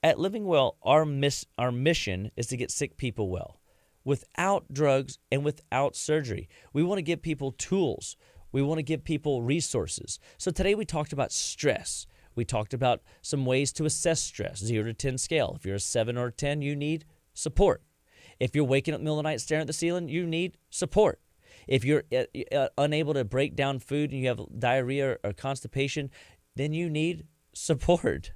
at Living Well, our mission is to get sick people well without drugs and without surgery. We want to give people tools. We want to give people resources. So today we talked about stress. We talked about some ways to assess stress, 0 to 10 scale. If you're a 7 or a 10, you need support. If you're waking up in the middle of the night staring at the ceiling, you need support. If you're unable to break down food and you have diarrhea or constipation, then you need support.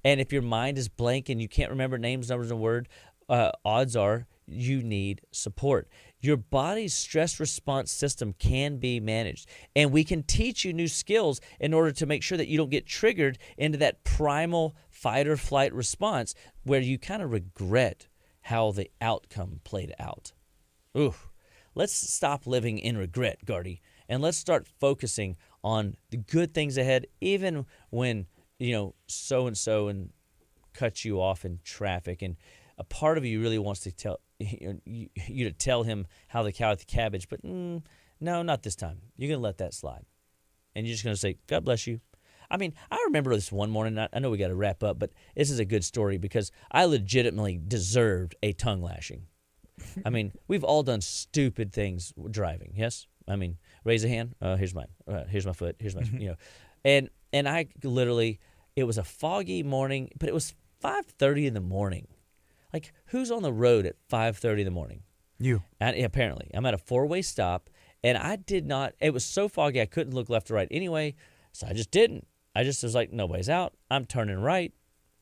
And if your mind is blank and you can't remember names, numbers, and words, odds are you need support. Your body's stress response system can be managed. And we can teach you new skills in order to make sure that you don't get triggered into that primal fight or flight response where you kind of regret how the outcome played out. Ooh, let's stop living in regret, Gardy, and let's start focusing on the good things ahead, even when so-and-so and cuts you off in traffic. And a part of you really wants to tell you to tell him how the cow ate the cabbage, but no, not this time. You're going to let that slide. And you're just going to say, God bless you. I mean, I remember this one morning. I know we got to wrap up, but this is a good story because I legitimately deserved a tongue lashing. I mean, we've all done stupid things driving, yes? I mean, raise a hand. Here's mine. Here's my foot. Here's my, And I literally, it was a foggy morning, but it was 5:30 in the morning. Like, who's on the road at 5:30 in the morning? You. And apparently. I'm at a 4-way stop, and I did not, it was so foggy I couldn't look left or right anyway, so I just didn't. I just was like, nobody's out. I'm turning right.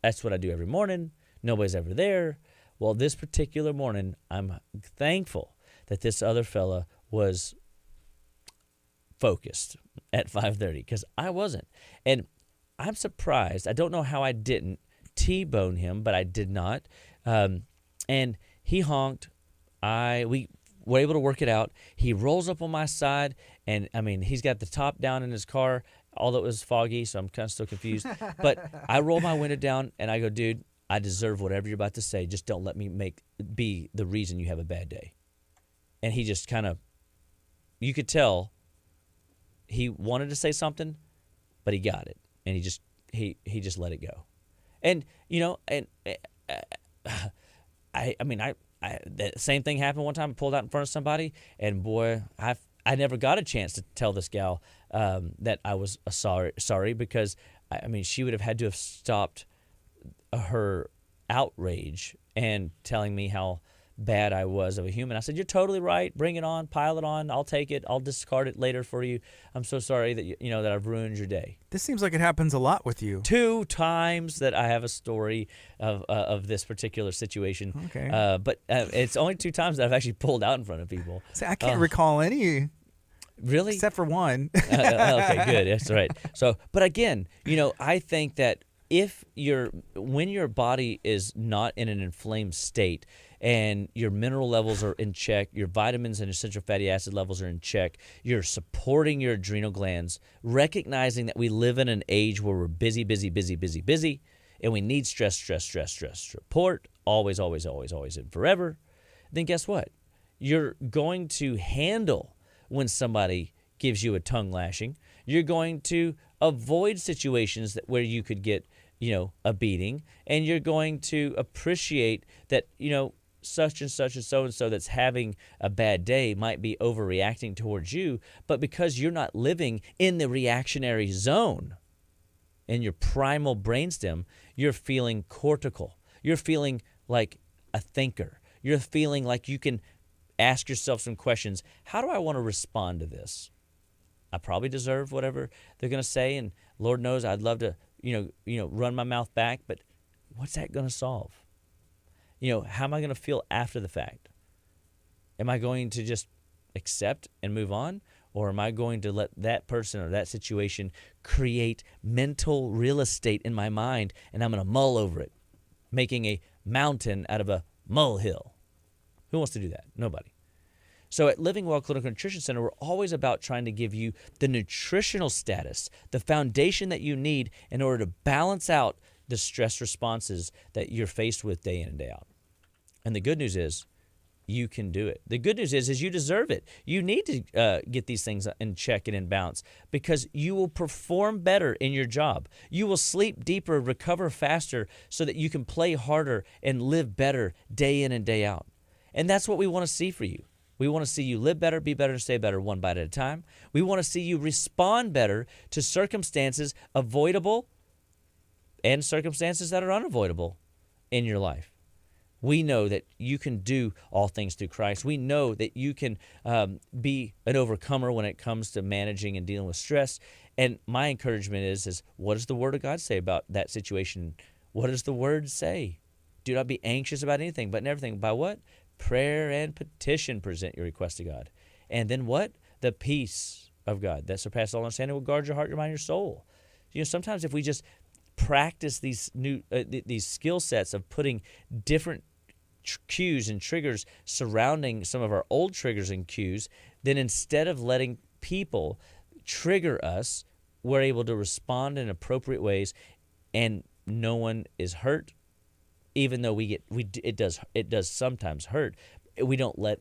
That's what I do every morning. Nobody's ever there. Well, this particular morning, I'm thankful that this other fella was focused at 5:30 because I wasn't. And I'm surprised. I don't know how I didn't T-bone him, but I did not. And he honked. We were able to work it out. He rolls up on my side, and, I mean, he's got the top down in his car, although it was foggy, so I'm kind of still confused. But I roll my window down, and I go, dude, I deserve whatever you're about to say. Just don't let me be the reason you have a bad day. And he just kind of, you could tell he wanted to say something, but he got it. And he just let it go. And, I the same thing happened one time. I pulled out in front of somebody, and boy, I never got a chance to tell this gal that I was sorry because I mean she would have had to have stopped her outrage and telling me how bad I was of a human. I said, "You're totally right. Bring it on. Pile it on. I'll take it. I'll discard it later for you. I'm so sorry that that I've ruined your day." This seems like it happens a lot with you. 2 times that I have a story of this particular situation. Okay. But it's only 2 times that I've actually pulled out in front of people. See, I can't recall any. Really? Except for one. Okay, good. That's right. So, but again, I think that when your body is not in an inflamed state and your mineral levels are in check, your vitamins and essential fatty acid levels are in check, you're supporting your adrenal glands, recognizing that we live in an age where we're busy, and we need stress support, always, and forever, then guess what? You're going to handle when somebody gives you a tongue lashing. You're going to avoid situations where you could get, a beating, and you're going to appreciate that, such and such and so that's having a bad day might be overreacting towards you, but because you're not living in the reactionary zone in your primal brainstem, you're feeling cortical. You're feeling like a thinker. You're feeling like you can ask yourself some questions. How do I want to respond to this? I probably deserve whatever they're going to say, and Lord knows I'd love to, run my mouth back, but what's that going to solve? How am I going to feel after the fact? Am I going to just accept and move on, or am I going to let that person or that situation create mental real estate in my mind, and I'm going to mull over it, making a mountain out of a molehill? Who wants to do that? Nobody. So at Living Well Clinical Nutrition Center, we're always about trying to give you the nutritional status, the foundation that you need in order to balance out the stress responses that you're faced with day in and day out. And the good news is you can do it. The good news is you deserve it. You need to get these things in check and in balance because you will perform better in your job. You will sleep deeper, recover faster so that you can play harder and live better day in and day out. And that's what we want to see for you. We want to see you live better, be better, and stay better one bite at a time. We want to see you respond better to circumstances avoidable and circumstances that are unavoidable in your life. We know that you can do all things through Christ. We know that you can be an overcomer when it comes to managing and dealing with stress. And my encouragement is what does the Word of God say about that situation? What does the Word say? Do not be anxious about anything, but in everything. By what? Prayer and petition, present your request to God. And then what? The peace of God that surpasses all understanding will guard your heart, your mind, your soul. Sometimes if we just practice these these skill sets of putting different cues and triggers surrounding some of our old triggers and cues, then instead of letting people trigger us, we're able to respond in appropriate ways, and no one is hurt. Even though it does sometimes hurt, we don't let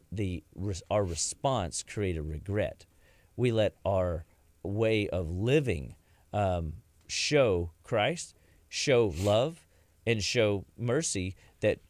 our response create a regret. We let our way of living show Christ, show love, and show mercy that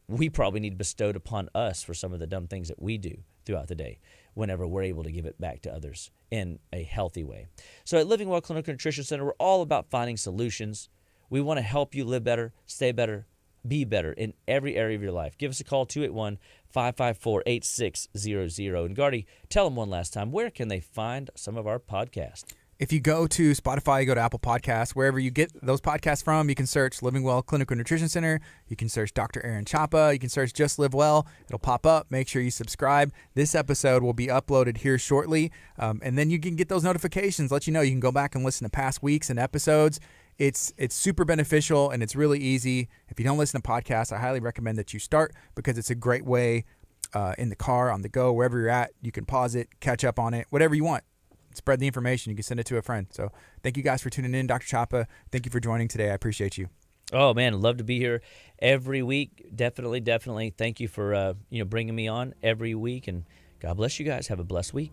we probably need bestowed upon us for some of the dumb things that we do throughout the day. Whenever we're able to give it back to others in a healthy way. So at Living Well Clinical Nutrition Center, we're all about finding solutions. We want to help you live better, stay better, be better in every area of your life. Give us a call, 281-554-8600. And Gardy, tell them one last time, where can they find some of our podcasts? If you go to Spotify, you go to Apple Podcasts, wherever you get those podcasts from, you can search Living Well Clinical Nutrition Center. You can search Dr. Aaron Chapa. You can search Just Live Well. It'll pop up. Make sure you subscribe. This episode will be uploaded here shortly. And then you can get those notifications, let you know. You can go back and listen to past weeks and episodes. It's super beneficial, and it's really easy. If you don't listen to podcasts, I highly recommend that you start because it's a great way in the car, on the go, wherever you're at. You can pause it, catch up on it, whatever you want. Spread the information. You can send it to a friend. So thank you guys for tuning in. Dr. Chapa, thank you for joining today. I appreciate you. Oh, man, love to be here every week. Definitely. Thank you for bringing me on every week, and God bless you guys. Have a blessed week.